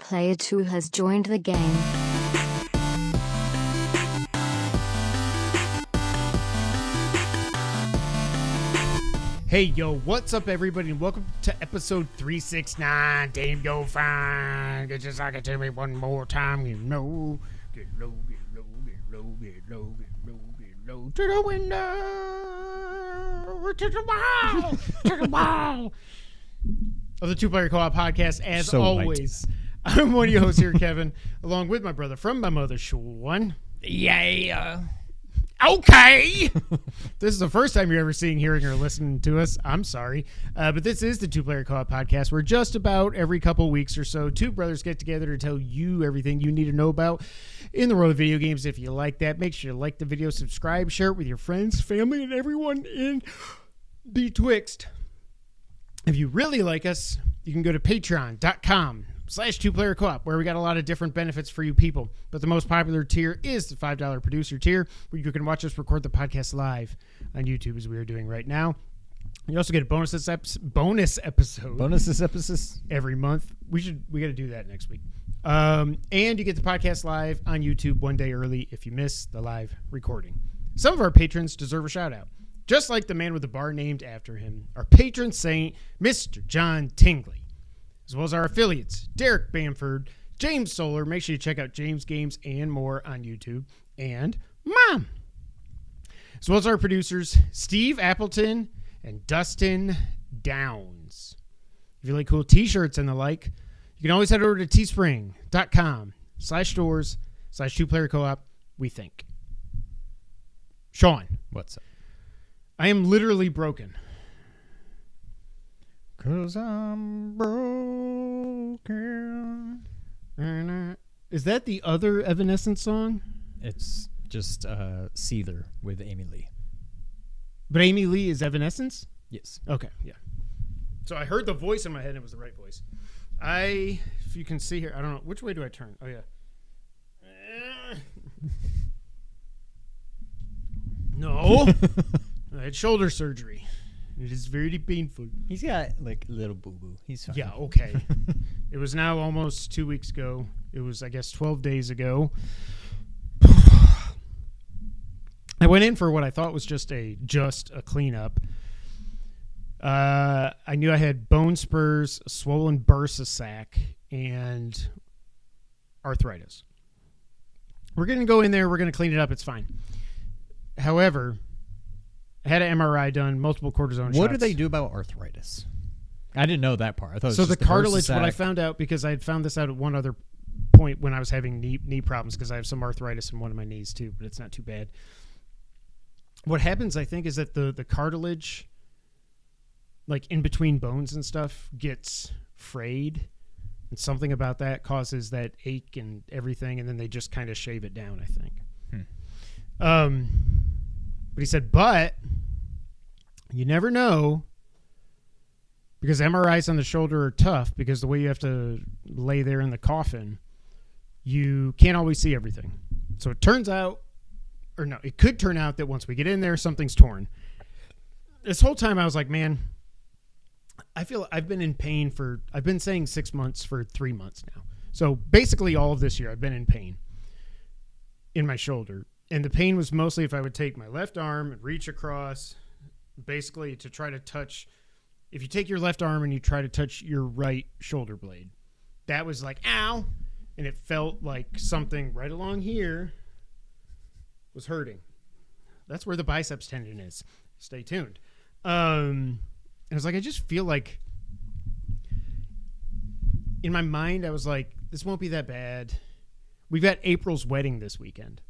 Player 2 has joined the game. Hey, yo, what's up, everybody, and welcome to episode 369. Damn, yo, fine. Get your socket to me one more time, you know. Get low, get low, get low, get low, get low, get low. To the window, to the wall, to the wall. Of the Two-Player Co-op podcast, as So always. I'm one of your hosts here, Kevin, along with my brother from my mother, Sean. Yeah. Okay. This is the first time you're ever seeing, hearing, or listening to us. I'm sorry. But this is the Two-Player Co-op podcast, where just about every couple weeks or so, two brothers get together to tell you everything you need to know about in the world of video games. If you like that, make sure you like the video, subscribe, share it with your friends, family, and everyone in betwixt. If you really like us, you can go to patreon.com/2playercoop, where we got a lot of different benefits for you people. But the most popular tier is the $5 producer tier, where you can watch us record the podcast live on YouTube, as we are doing right now. You also get a bonus episode every month. We got to do that next week. And you get the podcast live on YouTube one day early if you miss the live recording. Some of our patrons deserve a shout out, just like the man with the bar named after him, our patron saint, Mr. John Tingley, as well as our affiliates, Derek Bamford, James Solar. Make sure you check out James Games and More on YouTube, and Mom, as well as our producers, Steve Appleton and Dustin Downs. If you like cool t-shirts and the like, you can always head over to teespring.com/stores/2playercoop, we think. Sean. What's up? I am literally broken. 'Cause I'm broken. Is that the other Evanescence song? It's just Seether with Amy Lee. But Amy Lee is Evanescence? Yes. Okay, yeah. So I heard the voice in my head and it was the right voice. If you can see here, I don't know. Which way do I turn? Oh, yeah. No. I had shoulder surgery. It is very painful. He's got like a little boo-boo. He's fine. Yeah, okay. It was now almost 2 weeks ago. It was, I guess, 12 days ago. I went in for what I thought was just a cleanup. I knew I had bone spurs, a swollen bursa sac, and arthritis. We're going to go in there. We're going to clean it up. It's fine. However, I had an MRI done, multiple cortisone shots. What do they do about arthritis? I didn't know that part. I thought it was so just the cartilage, what I found out, because I had found this out at one other point when I was having knee problems, because I have some arthritis in one of my knees too, but it's not too bad. What happens, I think, is that the cartilage, like in between bones and stuff, gets frayed, and something about that causes that ache and everything, and then they just kind of shave it down, I think. But he said, but you never know, because MRIs on the shoulder are tough, because the way you have to lay there in the coffin, you can't always see everything. So it turns out, or no, it could turn out that once we get in there, something's torn. This whole time I was like, man, I feel I've been in pain I've been saying 6 months for 3 months now. So basically all of this year I've been in pain in my shoulder. And the pain was mostly if I would take my left arm and reach across, basically to try to touch. If you take your left arm and you try to touch your right shoulder blade, that was like, ow. And it felt like something right along here was hurting. That's where the biceps tendon is. Stay tuned. And I was like, I just feel like in my mind, I was like, this won't be that bad. We've got April's wedding this weekend.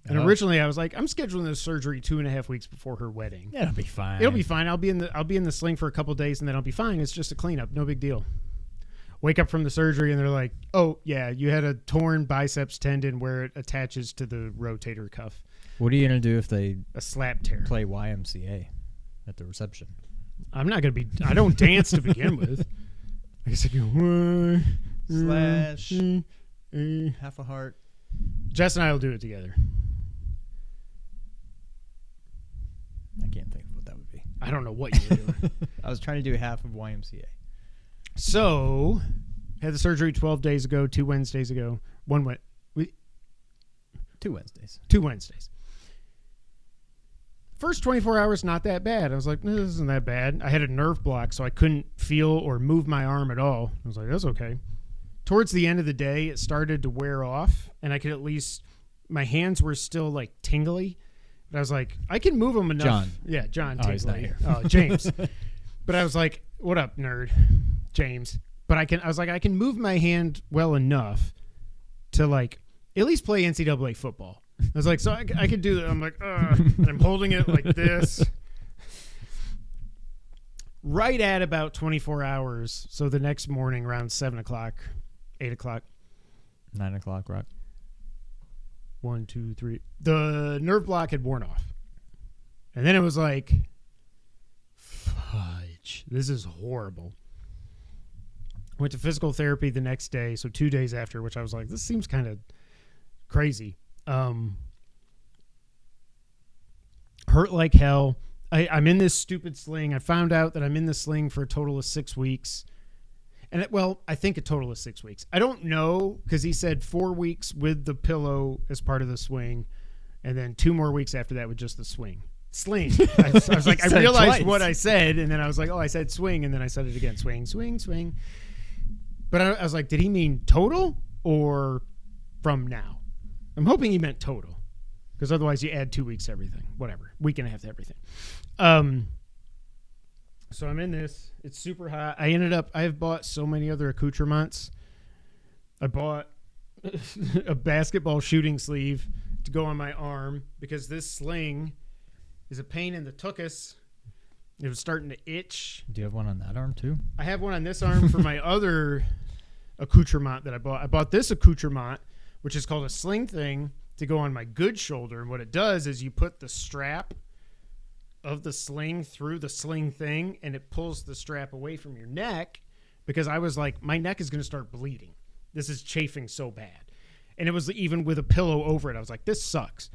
And originally I was like, I'm scheduling this surgery 2.5 weeks before her wedding. Yeah, it'll be fine. It'll be fine. I'll be in the sling for a couple days and then I'll be fine. It's just a cleanup. No big deal. Wake up from the surgery and they're like, oh yeah, you had a torn biceps tendon where it attaches to the rotator cuff. What are you going to do if they a slap tear play YMCA at the reception? I'm not going to be, I don't dance to begin with. I guess I go, slash half a heart. Jess and I will do it together. I can't think of what that would be. I don't know what you were doing. I was trying to do half of YMCA. So, Had the surgery 12 days ago, 2 Wednesdays ago. 2 Wednesdays. 2 Wednesdays. First 24 hours, not that bad. I was like, no, this isn't that bad. I had a nerve block, so I couldn't feel or move my arm at all. I was like, that's okay. Towards the end of the day, it started to wear off, and I could at least, my hands were still like tingly. But I was like, I can move them enough. John. Yeah, John Oh, Tingly. he's not here. Oh, James. But I was like, what up, nerd? James. But I can move my hand well enough to like at least play NCAA football. I was like, so I could do that. I'm like, and I'm holding it like this. Right at about 24 hours. So the next morning around 7 o'clock, 8 o'clock. 9 o'clock, right? 1, 2, 3. The nerve block had worn off. And then it was like, fudge. This is horrible. Went to physical therapy the next day. So 2 days after, which I was like, this seems kind of crazy. Hurt like hell. I'm in this stupid sling. I found out that I'm in the sling for a total of 6 weeks. And I think a total of 6 weeks. I don't know because he said 4 weeks with the pillow as part of the swing, and then 2 more weeks after that with just the sling. I was like, I realized what I said, and then I was like, oh, I said swing, and then I said it again, swing, swing, swing. But I was like, did he mean total or from now? I'm hoping he meant total, because otherwise you add 2 weeks to everything. Whatever, week and a half to everything. So I'm in this. It's super hot. I have bought so many other accoutrements. I bought a basketball shooting sleeve to go on my arm because this sling is a pain in the tuchus. It was starting to itch. Do you have one on that arm too? I have one on this arm for my other accoutrement that I bought. I bought this accoutrement, which is called a sling thing, to go on my good shoulder. And what it does is you put the strap of the sling through the sling thing, and it pulls the strap away from your neck, because I was like, my neck is going to start bleeding. This is chafing so bad. And it was even with a pillow over it. I was like, this sucks.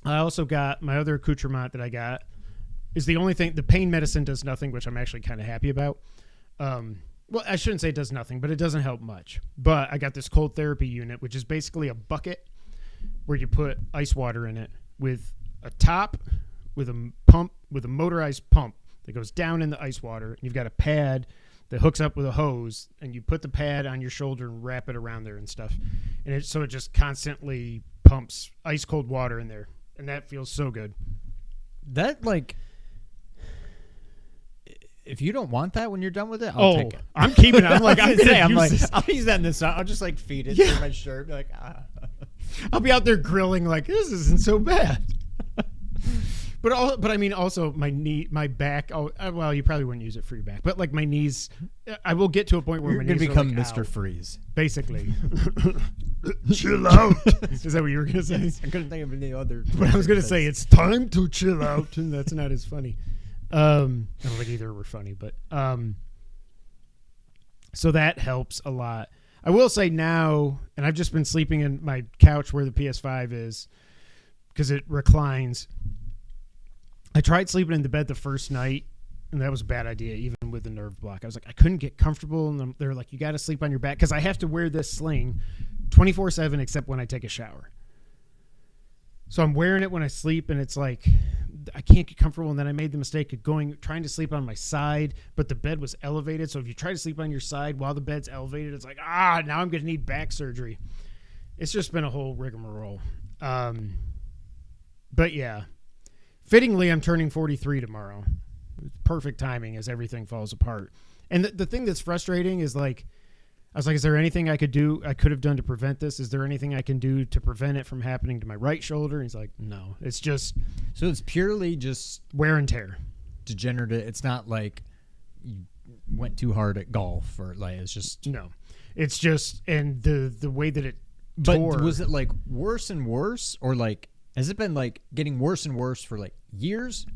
I also got my other accoutrement that I got is the only thing. The pain medicine does nothing, which I'm actually kind of happy about. Well, I shouldn't say it does nothing, but it doesn't help much. But I got this cold therapy unit, which is basically a bucket where you put ice water in it with a top, with a pump, with a motorized pump that goes down in the ice water. And you've got a pad that hooks up with a hose, and you put the pad on your shoulder and wrap it around there and stuff. And so it just constantly pumps ice cold water in there. And that feels so good. That, like, if you don't want that when you're done with it, I'll take it. I'm keeping it. I'm like, I'll use that in this. I'll just like feed it through my shirt. Be like, I'll be out there grilling like, this isn't so bad. But I mean, also my knee, my back. Oh, well, you probably wouldn't use it for your back, but like my knees, I will get to a point where you're my gonna knees become are like, Mr. ow. Freeze. Basically. Chill out. Is that what you were gonna say? Yes, I couldn't think of any other. But I was gonna say it's time to chill out, and that's not as funny. I don't think either were funny, but so that helps a lot. I will say now, and I've just been sleeping in my couch where the PS5 is because it reclines. I tried sleeping in the bed the first night, and that was a bad idea, even with the nerve block. I was like, I couldn't get comfortable, and they're like, you got to sleep on your back, because I have to wear this sling 24/7 except when I take a shower. So I'm wearing it when I sleep, and it's like, I can't get comfortable, and then I made the mistake of trying to sleep on my side, but the bed was elevated, so if you try to sleep on your side while the bed's elevated, it's like, now I'm going to need back surgery. It's just been a whole rigmarole. But yeah. Fittingly, I'm turning 43 tomorrow. Perfect timing as everything falls apart. And the thing that's frustrating is like, I was like, is there anything I could have done to prevent this? Is there anything I can do to prevent it from happening to my right shoulder? And he's like, no, it's just. So it's purely just wear and tear. Degenerative. It's not like you went too hard at golf or like, it's just. No, it's just, and the way that it tore. But was it like worse and worse, or like, has it been like getting worse and worse for like years,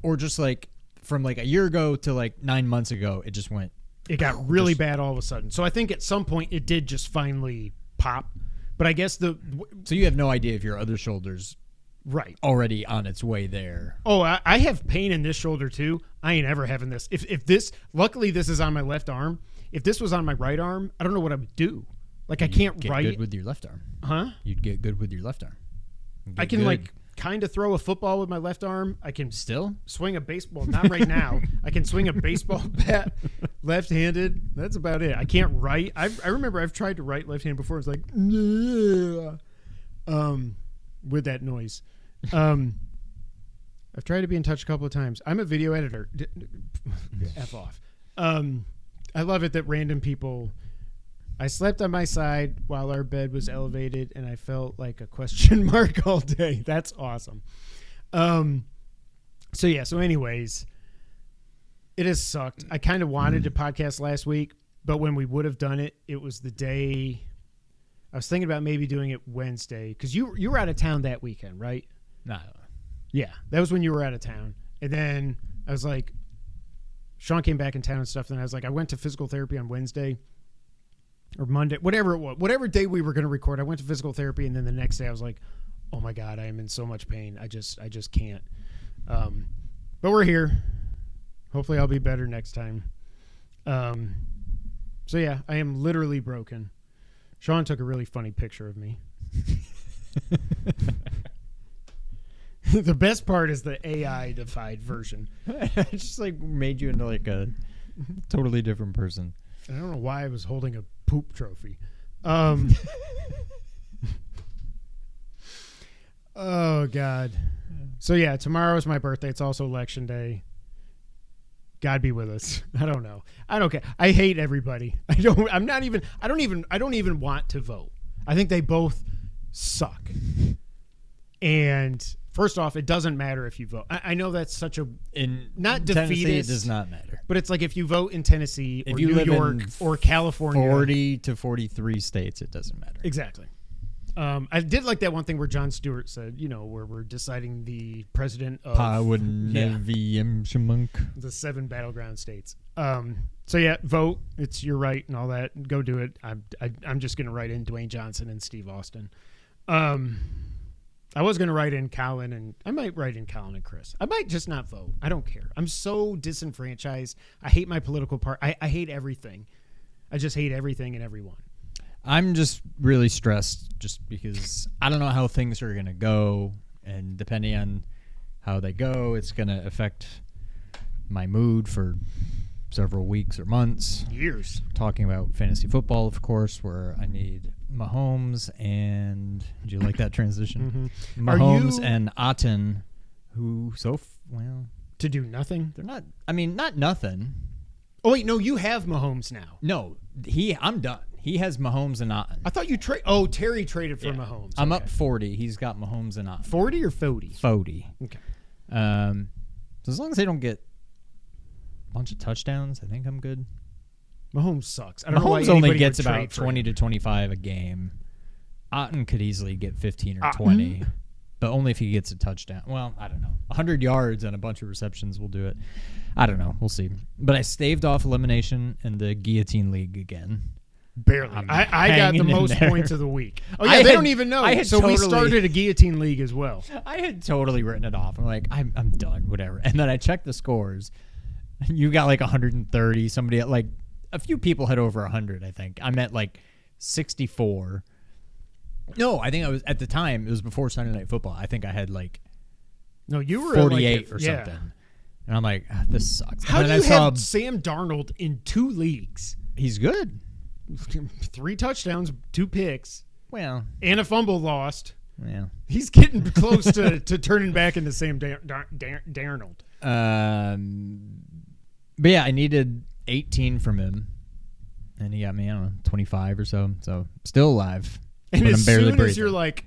or just like from like a year ago to like 9 months ago, it just went. It got really bad all of a sudden. So I think at some point it did just finally pop. But I guess so you have no idea if your other shoulder's right already on its way there. Oh, I have pain in this shoulder too. I ain't ever having this. If this, luckily this is on my left arm. if this was on my right arm, I don't know what I would do. Like I can't get write. good with your left arm. Huh? You'd get good with your left arm. I can like kind of throw a football with my left arm. I can still swing a baseball. Not right now. I can swing a baseball bat left-handed. That's about it. I can't write. I remember I've tried to write left-handed before. It's like, with that noise. I've tried to be in touch a couple of times. I'm a video editor. F off. I love it that random people. I slept on my side while our bed was elevated, and I felt like a question mark all day. That's awesome. So anyways, it has sucked. I kind of wanted to podcast last week, but when we would have done it, it was the day. I was thinking about maybe doing it Wednesday because you were out of town that weekend, right? No. Yeah, that was when you were out of town. And then I was like, Sean came back in town and stuff, and I was like, I went to physical therapy on Wednesday. Or Monday, whatever it was, whatever day we were going to record, I went to physical therapy, and then the next day I was like, "Oh my God, I am in so much pain. I just can't." But we're here. Hopefully, I'll be better next time. So yeah, I am literally broken. Sean took a really funny picture of me. The best part is the AI-defied version. It just like made you into like a totally different person. I don't know why I was holding a poop trophy. Oh God. So yeah, tomorrow is my birthday. It's also election day. God be with us. I don't know. I don't care. I hate everybody. I don't even want to vote. I think they both suck. And first off, it doesn't matter if you vote. I know that's such a not Tennessee, defeatist. it does not matter. But it's like if you vote in Tennessee or you New live York in or California, 40 to 43 states, it doesn't matter. Exactly. I did like that one thing where Jon Stewart said, where we're deciding the president of the 7 battleground states. So yeah, vote. It's your right and all that. Go do it. I'm just going to write in Dwayne Johnson and Steve Austin. I was going to write in Colin, and I might write in Colin and Chris. I might just not vote. I don't care. I'm so disenfranchised. I hate my political party. I hate everything. I just hate everything and everyone. I'm just really stressed just because I don't know how things are going to go, and depending on how they go, it's going to affect my mood for several weeks or months. Years. Talking about fantasy football, of course, where I need Mahomes and... Did you like that transition? Mm-hmm. Mahomes and Aten, who to do nothing? They're not... I mean, not nothing. Oh, wait, no, you have Mahomes now. No, I'm done. He has Mahomes and Aten. I thought you Terry traded for Mahomes. I'm up 40. He's got Mahomes and Aten. 40 or 40? 40. Okay. So as long as they don't get a bunch of touchdowns, I think I'm good. Mahomes sucks. I don't know why Mahomes only anybody gets would about trade for 20 him. to 25 a game. Aten could easily get 15 or 20, but only if he gets a touchdown. Well, I don't know. 100 yards and a bunch of receptions will do it. I don't know. We'll see. But I staved off elimination in the Guillotine League again. Barely. I got the most points of the week. Oh, yeah, they don't even know. So we started a Guillotine League as well. I had totally written it off. I'm like, I'm done, whatever. And then I checked the scores. You got like 130. Somebody at like, a few people had over 100, I think. I'm at like 64. No, I think I was, at the time, it was before Sunday Night Football. I think I had like no, you were 48 or something. And I'm like, this sucks. How do you have Sam Darnold in 2 leagues? He's good. 3 touchdowns, 2 picks. Well. And a fumble lost. Yeah. He's getting close to turning back into Sam Darnold. But yeah, I needed 18 from him. And he got me, I don't know, 25 or so. So still alive. And but as I'm barely soon as breathing. you're like,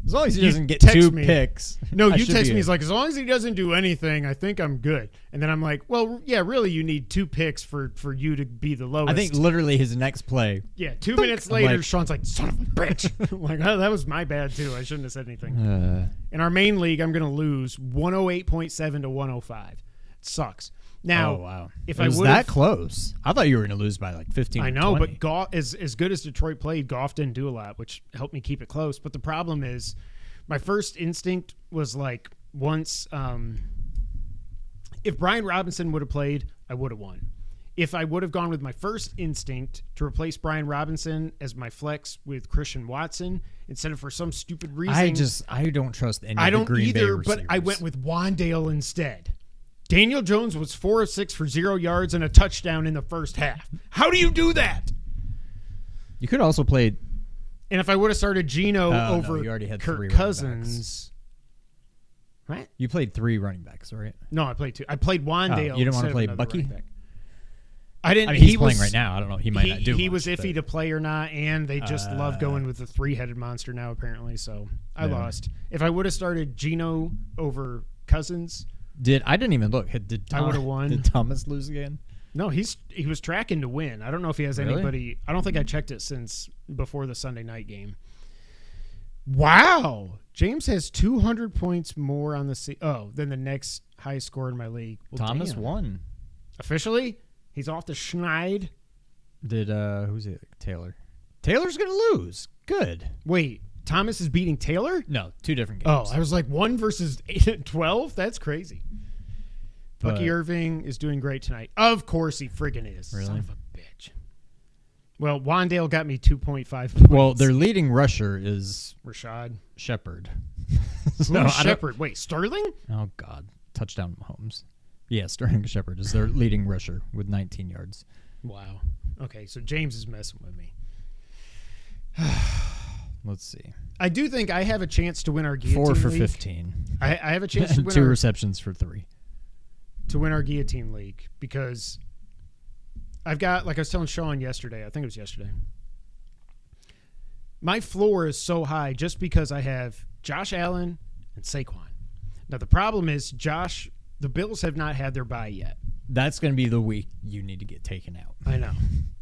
as long as he doesn't get 2 picks. No, you text me. He's like, as long as he doesn't do anything, I think I'm good. And then I'm like, well, yeah, really, you need 2 picks for you to be the lowest. I think literally his next play. Yeah, 2 minutes later, Sean's like, son of a bitch. I'm like, oh, that was my bad, too. I shouldn't have said anything. In our main league, I'm going to lose 108.7 to 105. It sucks. Now, oh, wow. If it was that close. I thought you were going to lose by like 15 I know, or 20. but as good as Detroit played, Goff didn't do a lot, which helped me keep it close. But the problem is, my first instinct was like, once if Brian Robinson would have played, I would have won. if I would have gone with my first instinct to replace Brian Robinson as my flex with Christian Watson instead of for some stupid reason. I don't trust any I of the don't Green Bay either, but receivers. I went with Wandale instead. Daniel Jones was 4 of 6 for 0 yards and a touchdown in the first half. How do you do that? You could also play. And if I would have started Geno over you already had Kirk 3 running Cousins. Right? You played 3 running backs, right? No, I played 2. I played Wandale. You didn't want instead to of play another Bucky? running back. I didn't. I mean, he's he playing was, right now. I don't know. He might not do He much, was but- iffy to play or not, and they just love going with the 3-headed monster now, apparently. So I lost. If I would have started Geno over Cousins, I didn't even look. I would have won. Did Thomas lose again? No, he was tracking to win. I don't know if he has Really? anybody. I don't think I checked it since before the Sunday night game. Wow, James has 200 points more on the than the next highest score in my league. Well, Thomas damn. won. Officially. He's off the schneid. Did who's it? Taylor. Taylor's gonna lose. Good. Wait, Thomas is beating Taylor? No, 2 different games. Oh, I was like 1 versus 12? That's crazy. Bucky Irving is doing great tonight. Of course he friggin' is. Really? Son of a bitch. Well, Wandale got me 2.5 points. Well, their leading rusher is Rashad. Shepard. Who's Shepard? Wait, Sterling? Oh God, touchdown Mahomes. Yeah, Sterling Shepard is their leading rusher with 19 yards. Wow. Okay, so James is messing with me. Let's see. I do think I have a chance to win our guillotine 4 for league. 15. I have a chance to win 2 our, receptions for 3. to win our guillotine league because I've got, like I was telling Sean yesterday, I think it was yesterday, my floor is so high just because I have Josh Allen and Saquon. Now, the problem is the Bills have not had their bye yet. That's going to be the week you need to get taken out. I know.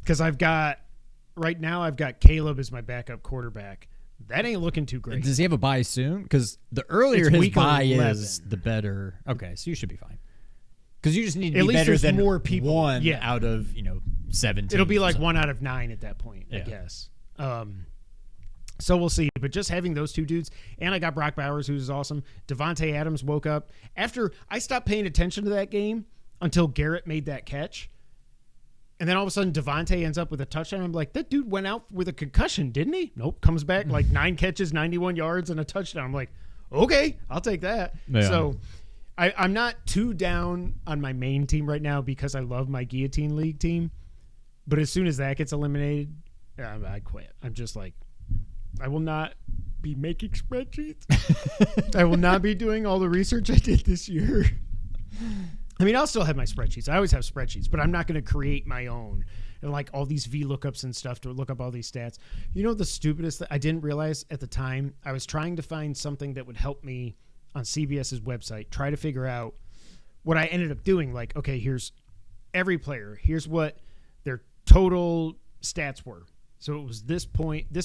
Because right now I've got Caleb as my backup quarterback. That ain't looking too great. Does he have a bye soon? Because the earlier It's his week bye 11. is, the better. Okay, so you should be fine. Because you just need to At be least better there's than more people. 1 Yeah. out of 17. It'll be like So- 1 out of 9 at that point, I Yeah. guess. So we'll see. But just having those 2 dudes, and I got Brock Bowers, who's awesome. Devontae Adams woke up. After I stopped paying attention to that game until Garrett made that catch. And then all of a sudden, Devontae ends up with a touchdown. I'm like, that dude went out with a concussion, didn't he? Nope. Comes back like 9 catches, 91 yards, and a touchdown. I'm like, okay, I'll take that. Yeah. So I'm not too down on my main team right now because I love my Guillotine League team. But as soon as that gets eliminated, I quit. I'm just like, I will not be making spreadsheets. I will not be doing all the research I did this year. I mean, I'll still have my spreadsheets. I always have spreadsheets, but I'm not going to create my own and like all these VLOOKUPs and stuff to look up all these stats. You know, the stupidest that I didn't realize at the time, I was trying to find something that would help me on CBS's website, try to figure out what I ended up doing. Like, okay, here's every player. Here's what their total stats were. So it was this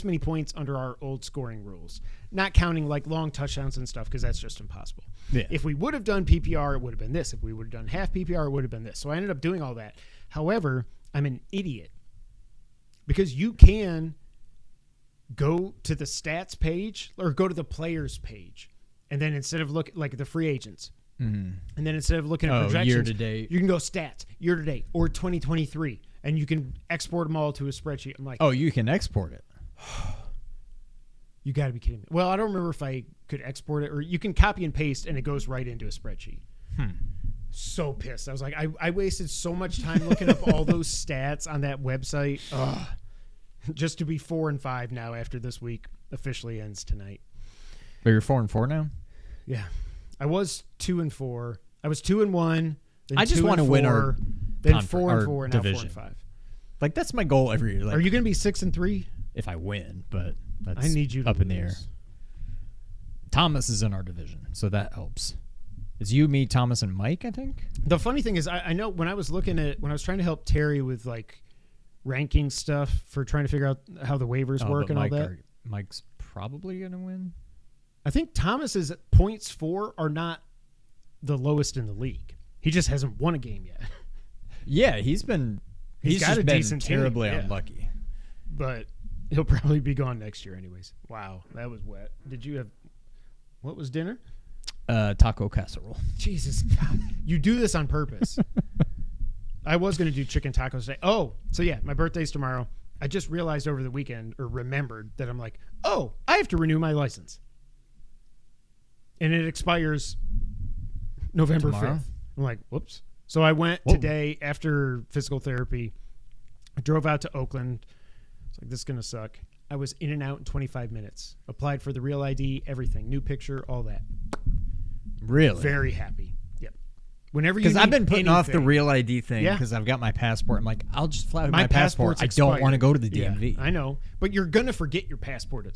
many points under our old scoring rules, not counting like long touchdowns and stuff because that's just impossible. Yeah. If we would have done PPR, it would have been this. If we would have done half PPR, it would have been this. So I ended up doing all that. However, I'm an idiot because you can go to the stats page or go to the players page, and then instead of looking like the free agents, and then instead of looking at projections, year to date, you can go stats year to date or 2023. And you can export them all to a spreadsheet. I'm like, oh, you can export it. You got to be kidding me. Well, I don't remember if I could export it or you can copy and paste and it goes right into a spreadsheet. So pissed. I was like, I wasted so much time looking up all those stats on that website. Ugh. Just to be 4-5 now after this week officially ends tonight. But you're 4-4 now? Yeah. I was 2-4. I was 2-1. I just want to win our then conference- 4-4 and division. now 4-5. Like, that's my goal every year. Like, Are you going to be 6-3? if I win, but that's I need you to up in the air. lose. Thomas is in our division, so that helps. It's you, me, Thomas, and Mike, I think. The funny thing is, I know when I was trying to help Terry with like ranking stuff for trying to figure out how the waivers work but and all that. Mike's probably going to win. I think Thomas's points for are not the lowest in the league. He just hasn't won a game yet. Yeah, he's got got a been decent team, terribly yeah. unlucky. But he'll probably be gone next year anyways. Wow, that was wet. What was dinner? Taco casserole. Jesus God. You do this on purpose. I was going to do chicken tacos today. Oh, so yeah, my birthday's tomorrow. I just realized over the weekend, or remembered, that I'm like, oh, I have to renew my license. And it expires November Tomorrow? 5th. I'm like, whoops. So I went today after physical therapy. I drove out to Oakland. It's like, this is going to suck. I was in and out in 25 minutes. Applied for the Real ID, everything. New picture, all that. Really? Very happy. Yep. Whenever you Because I've need been putting off the anything- Real ID thing Yeah. because I've got my passport. I'm like, I'll just fly with My my passport. passport's I don't expired. want to go to the Yeah, DMV. I know. But you're going to forget your passport.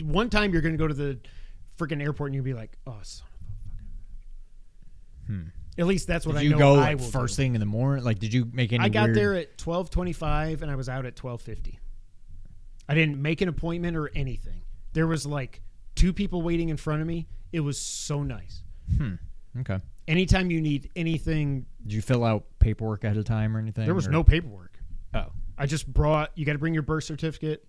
One time you're going to go to the freaking airport and you'll be like, oh, son of a fucking... At least that's what Did I you know go I like, will first do. thing in the morning? Like, did you make any I got weird... there at 12:25 and I was out at 12:50. I didn't make an appointment or anything. There was like 2 people waiting in front of me. It was so nice. Okay. Anytime you need anything, Did you fill out paperwork ahead of time or anything? there was or- no paperwork. Oh. I just brought, you got to bring your birth certificate.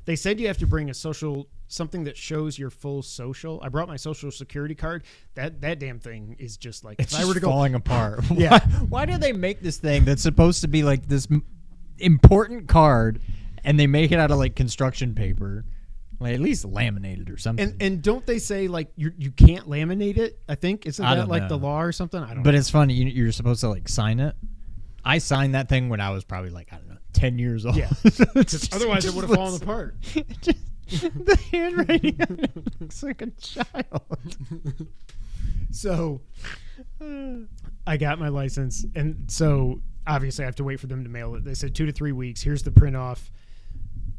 They said you have to bring a social, something that shows your full social. I brought my social security card. That damn thing is just like, It's if I were to go, falling apart. Yeah. Why do they make this thing that's supposed to be like this important card and they make it out of like construction paper? Like at least laminated or something. and don't they say like you can't laminate it? I think isn't I that don't like know. the law or something? I don't. But know. it's funny. You're supposed to like sign it. I signed that thing when I was probably like, I don't know, 10 years old. Yeah. It's Otherwise, it would have fallen looks- apart. The handwriting on it looks like a child. So I got my license, and so obviously I have to wait for them to mail it. They said 2 to 3 weeks. Here's the print off.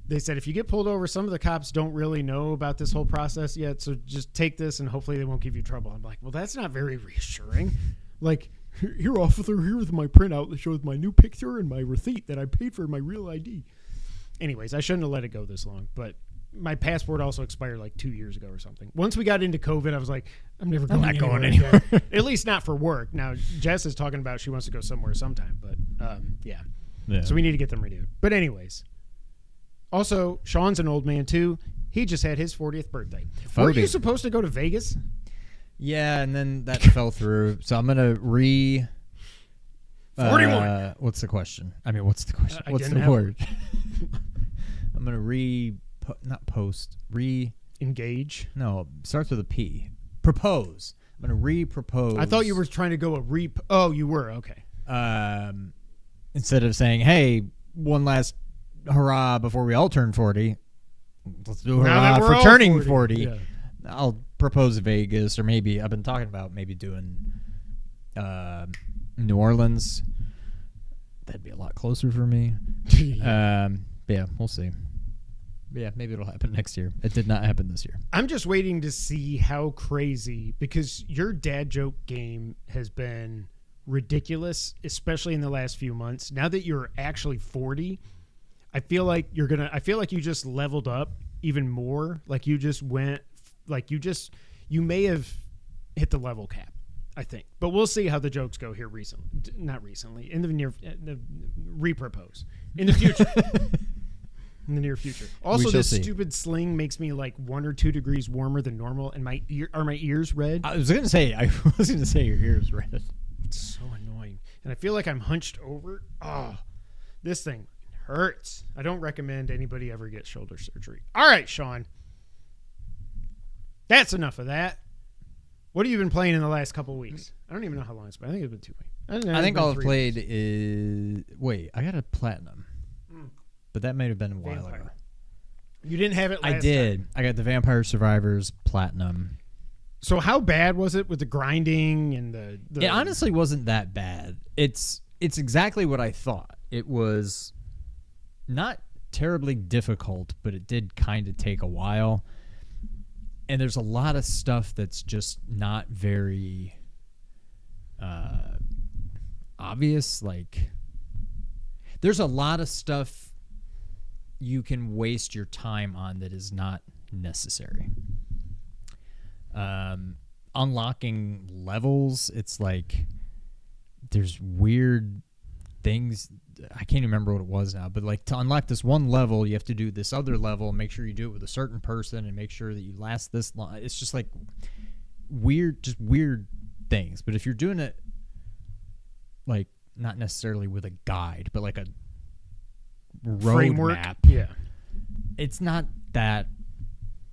They said if you get pulled over, some of the cops don't really know about this whole process yet, so just take this and hopefully they won't give you trouble. I'm like, well, that's not very reassuring. Like, here, officer, here's my printout that shows my new picture and my receipt that I paid for my Real ID. Anyways, I shouldn't have let it go this long, but my passport also expired like 2 years ago or something. Once we got into COVID, I was like, I'm never going not going anywhere. again. At least not for work. Now, Jess is talking about she wants to go somewhere sometime, but yeah. So we need to get them renewed. But anyways, also, Sean's an old man too. He just had his 40th birthday. Were you 40. supposed to go to Vegas? Yeah, and then that fell through. So I'm gonna 41. What's the question? I mean, what's the question? I What's didn't the have word? I'm gonna Engage. No, starts with a P. Propose. I'm gonna re-propose. I thought you were trying to go Oh, you were. Okay. Instead of saying, "Hey, one last hurrah before we all turn 40," let's do a Now that hurrah we're for all turning 40. 40. Yeah. I'll propose Vegas, or maybe I've been talking about maybe doing New Orleans. That'd be a lot closer for me. But yeah, we'll see. But yeah, maybe it'll happen next year. It did not happen this year. I'm just waiting to see how crazy, because your dad joke game has been ridiculous, especially in the last few months. Now that you're actually 40, I feel like you just leveled up even more. Like you just went, you may have hit the level cap, I think. But we'll see how the jokes go here not recently, in the repropose in the future. In the near future. Also, shall this see. stupid sling makes me like 1 or 2 degrees warmer than normal, and my ears red? I was gonna say your ears red. It's so annoying, and I feel like I'm hunched over. Oh, this thing hurts. I don't recommend anybody ever get shoulder surgery. All right, Sean, that's enough of that. What have you been playing in the last couple of weeks? I don't even know how long it's been. I think it's been 2 weeks. I think it's all been I've 3 played weeks. is I got a platinum, but that may have been a while Vampire. ago. You didn't have it last I did. time. I got the Vampire Survivors platinum. So how bad was it with the grinding and the It honestly wasn't that bad. It's exactly what I thought. It was not terribly difficult, but it did kind of take a while. And there's a lot of stuff that's just not very obvious. Like, there's a lot of stuff you can waste your time on that is not necessary. Unlocking levels, it's like there's weird things. I can't remember what it was now, but like to unlock this one level, you have to do this other level and make sure you do it with a certain person and make sure that you last this long. It's just like weird things. But if you're doing it like not necessarily with a guide, but like a Framework. roadmap. Yeah. It's not that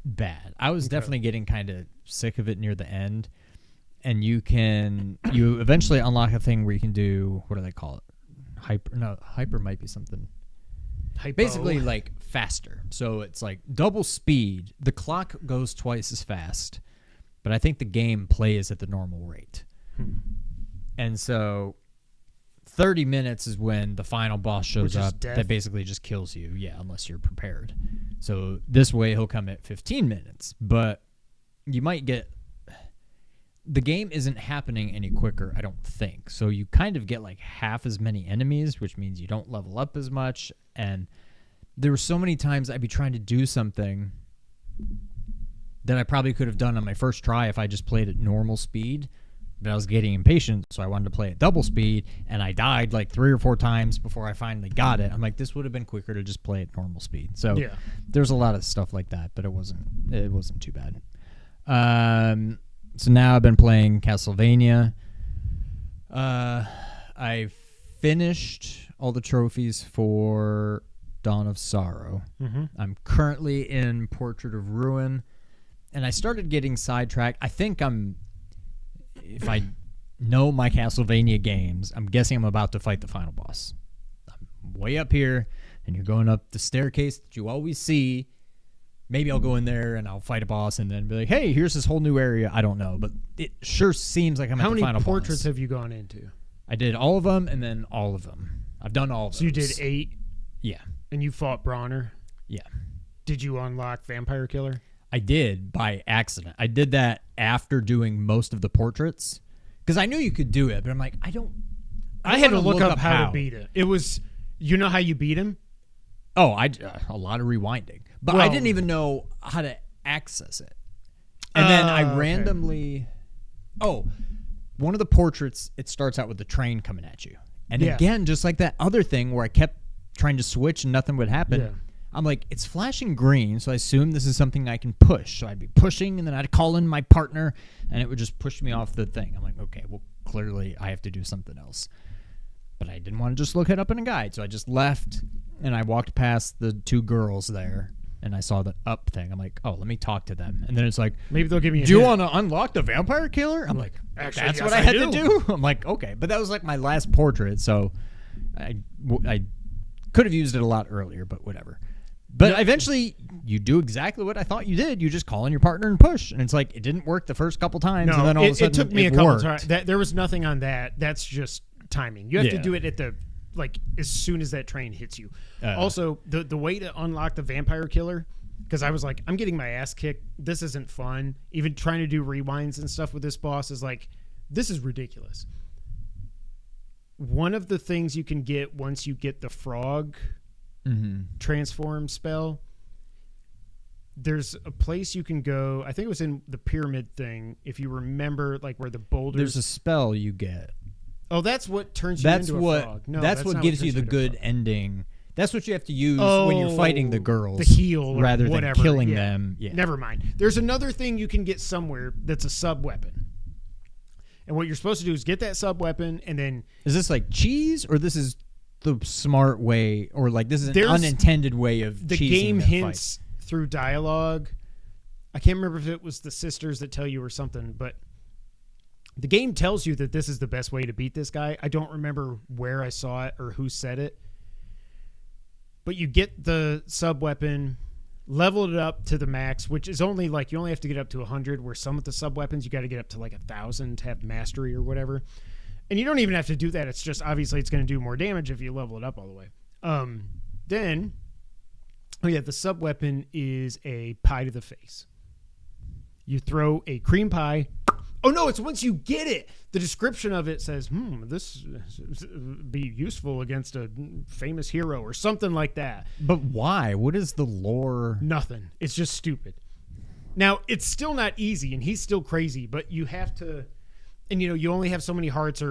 bad. I was definitely getting kind of sick of it near the end. And you eventually unlock a thing where you can do, what do they call it? Hyper might be something. Hypo. Basically like faster. So it's like double speed. The clock goes twice as fast, but I think the game plays at the normal rate. And so 30 minutes is when the final boss shows up that basically just kills you. Yeah, unless you're prepared. So this way he'll come at 15 minutes, but you might get... The game isn't happening any quicker, I don't think. So you kind of get like half as many enemies, which means you don't level up as much. And there were so many times I'd be trying to do something that I probably could have done on my first try if I just played at normal speed. But I was getting impatient, so I wanted to play at double speed, and I died like 3 or 4 times before I finally got it. I'm like, this would have been quicker to just play at normal speed. So there's a lot of stuff like that, but it wasn't too bad. So now I've been playing Castlevania. I finished all the trophies for Dawn of Sorrow. Mm-hmm. I'm currently in Portrait of Ruin, and I started getting sidetracked. I think if I know my Castlevania games, I'm guessing I'm about to fight the final boss. I'm way up here, and you're going up the staircase that you always see. Maybe I'll go in there and I'll fight a boss and then be like, hey, here's this whole new area. I don't know, but it sure seems like I'm at the final boss. How many portraits have you gone into? I did all of them and then all of them. I've done all of them. So you did 8? Yeah. And you fought Bronner? Yeah. Did you unlock Vampire Killer? I did by accident. I did that after doing most of the portraits because I knew you could do it, but I'm like, I had to look up how to beat it. It was, you know how you beat him? Oh, a lot of rewinding. But I didn't even know how to access it. And then I randomly... Oh, one of the portraits, it starts out with the train coming at you. And again, just like that other thing where I kept trying to switch and nothing would happen, I'm like, it's flashing green, so I assume this is something I can push. So I'd be pushing, and then I'd call in my partner, and it would just push me off the thing. I'm like, okay, well, clearly I have to do something else. But I didn't want to just look it up in a guide, so I just left, and I walked past the 2 girls there, and I saw the up thing. I'm like, oh, let me talk to them. And then it's like, maybe they'll give me a do you want to unlock the Vampire Killer? I'm like, actually, that's yes, what I had to do? I'm like, okay. But that was like my last portrait, so I could have used it a lot earlier, but whatever. But eventually, you do exactly what I thought you did. You just call in your partner and push. And it's like, it didn't work the first couple times, and then all of a sudden it took me a couple times. There was nothing on that. That's just timing. You have to do it at the... like as soon as that train hits you. Also, the way to unlock the Vampire Killer, because I was like, I'm getting my ass kicked. This isn't fun. Even trying to do rewinds and stuff with this boss is like, this is ridiculous. One of the things you can get once you get the frog transform spell, there's a place you can go. I think it was in the pyramid thing. If you remember, like where the boulders. There's a spell you get. Oh, that's what turns you into a frog. No, that's what gives you the good ending. That's what you have to use when you're fighting the girls. The heal rather than killing them. Yeah. Never mind. There's another thing you can get somewhere that's a sub-weapon. And what you're supposed to do is get that sub-weapon and then... Is this like cheese or this is the smart way or like this is an unintended way of cheesing the game that hints through dialogue. I can't remember if it was the sisters that tell you or something, but... The game tells you that this is the best way to beat this guy. I don't remember where I saw it or who said it. But you get the sub-weapon, level it up to the max, which is only like, you only have to get up to 100, where some of the sub-weapons, you got to get up to like 1,000 to have mastery or whatever. And you don't even have to do that. It's just, obviously, it's going to do more damage if you level it up all the way. Then, the sub-weapon is a pie to the face. You throw a cream pie... Oh, no, it's once you get it. The description of it says, this be useful against a famous hero or something like that. But why? What is the lore? Nothing. It's just stupid. Now, it's still not easy, and he's still crazy, but you have to, and you only have so many hearts,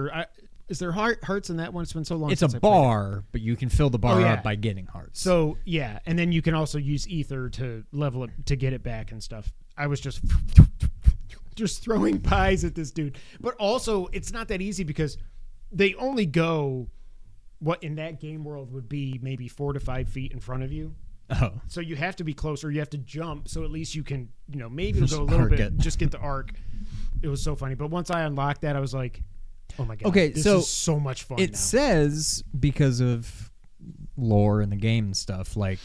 is there hearts in that one? It's been so long since It's a bar, but you can fill the bar up by getting hearts. So, yeah, and then you can also use ether to level it, to get it back and stuff. I was just throwing pies at this dude. But also, it's not that easy because they only go what in that game world would be maybe 4 to 5 feet in front of you. Oh. So you have to be closer. You have to jump. So at least you can, maybe it'll go a little bit. Just get the arc. It was so funny. But once I unlocked that, I was like, oh my God. Okay, this so is so much fun. It now. says because of lore in the game and stuff, like,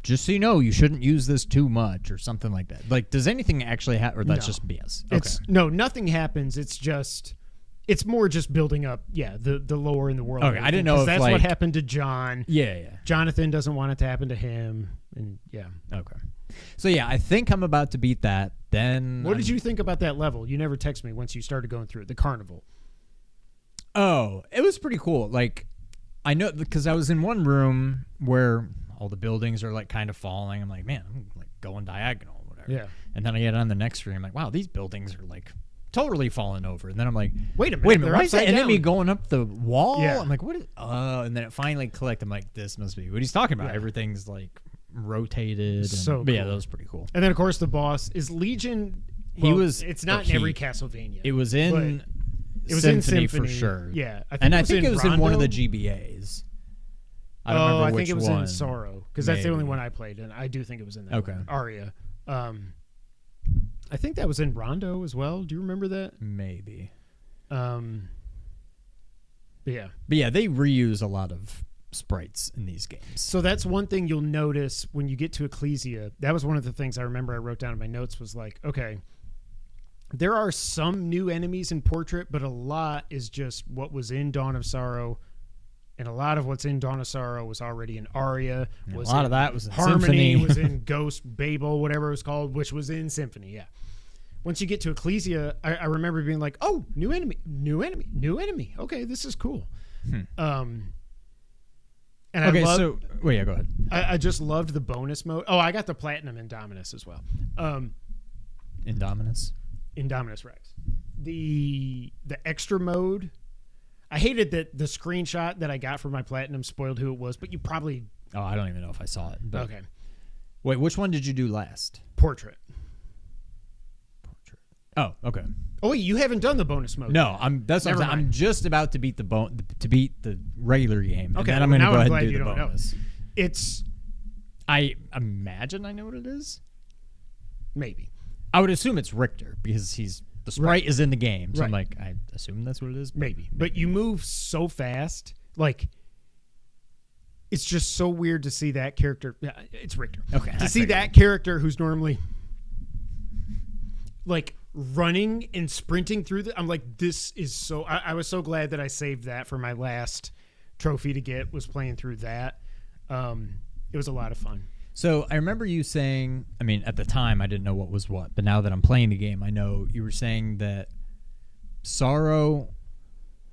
just so you know, you shouldn't use this too much or something like that. Like, does anything actually happen, or that's just BS? Okay. Nothing happens. It's more just building up, the lore in the world. Okay, I didn't know if that's like, what happened to John. Yeah. Jonathan doesn't want it to happen to him, and Okay. So I think I'm about to beat that. Then what did you think about that level? You never text me once you started going through it. The carnival. Oh, it was pretty cool. Like, I know because I was in one room where all the buildings are like kind of falling. I'm like, man, I'm like going diagonal or whatever. Yeah. And then I get on the next screen. I'm like, wow, these buildings are like totally falling over. And then I'm like, wait a minute, why is that enemy down. going up the wall? Yeah. I'm like, what is? And then it finally clicked. I'm like, this must be what he's talking about. Yeah. Everything's like rotated. And, So but yeah, cool. that was pretty cool. And then of course the boss is Legion. It's not in every Castlevania. It was in. It was Symphony in Symphony for sure. Yeah, I think it was in one of the GBAs. I don't remember I which think it was one. in Sorrow because that's the only one I played, and I do think it was in that. Okay. one. Aria. I think that was in Rondo as well. Do you remember that? Maybe. Yeah. But yeah, they reuse a lot of sprites in these games. So that's one thing you'll notice when you get to Ecclesia. That was one of the things I remember I wrote down in my notes was like, okay, there are some new enemies in Portrait, but a lot is just what was in Dawn of Sorrow, and a lot of what's in Dawn of Sorrow was already in Aria. A lot of that was in Harmony. Symphony. Was in Ghost Babel, whatever it was called, which was in Symphony. Yeah. Once you get to Ecclesia, I remember being like, oh, new enemy. Okay, this is cool. And Okay, go ahead. I just loved the bonus mode. Oh, I got the Platinum Indominus as well. Indominus? Indominus Rex. The extra mode, I hated that the screenshot that I got for my Platinum spoiled who it was, but you probably... Oh, I don't even know if I saw it. But Okay. Wait, which one did you do last? Portrait. Oh, okay. Oh, wait, you haven't done the bonus mode. No, I'm just about to beat the regular game. Okay, and then I'm going to now go I'm ahead glad and do you the don't know. bonus. I imagine I know what it is. Maybe. I would assume it's Richter because the sprite is in the game. So Right. I'm like, I assume that's what it is. Maybe. But you move so fast. Like, it's just so weird to see that character. Yeah, it's Richter. Okay. To see that character who's normally like running and sprinting through I'm like, this is so... I was so glad that I saved that for my last trophy to get, was playing through that. It was a lot of fun. So I remember you saying, I mean, at the time I didn't know what was what, but now that I'm playing the game, I know you were saying that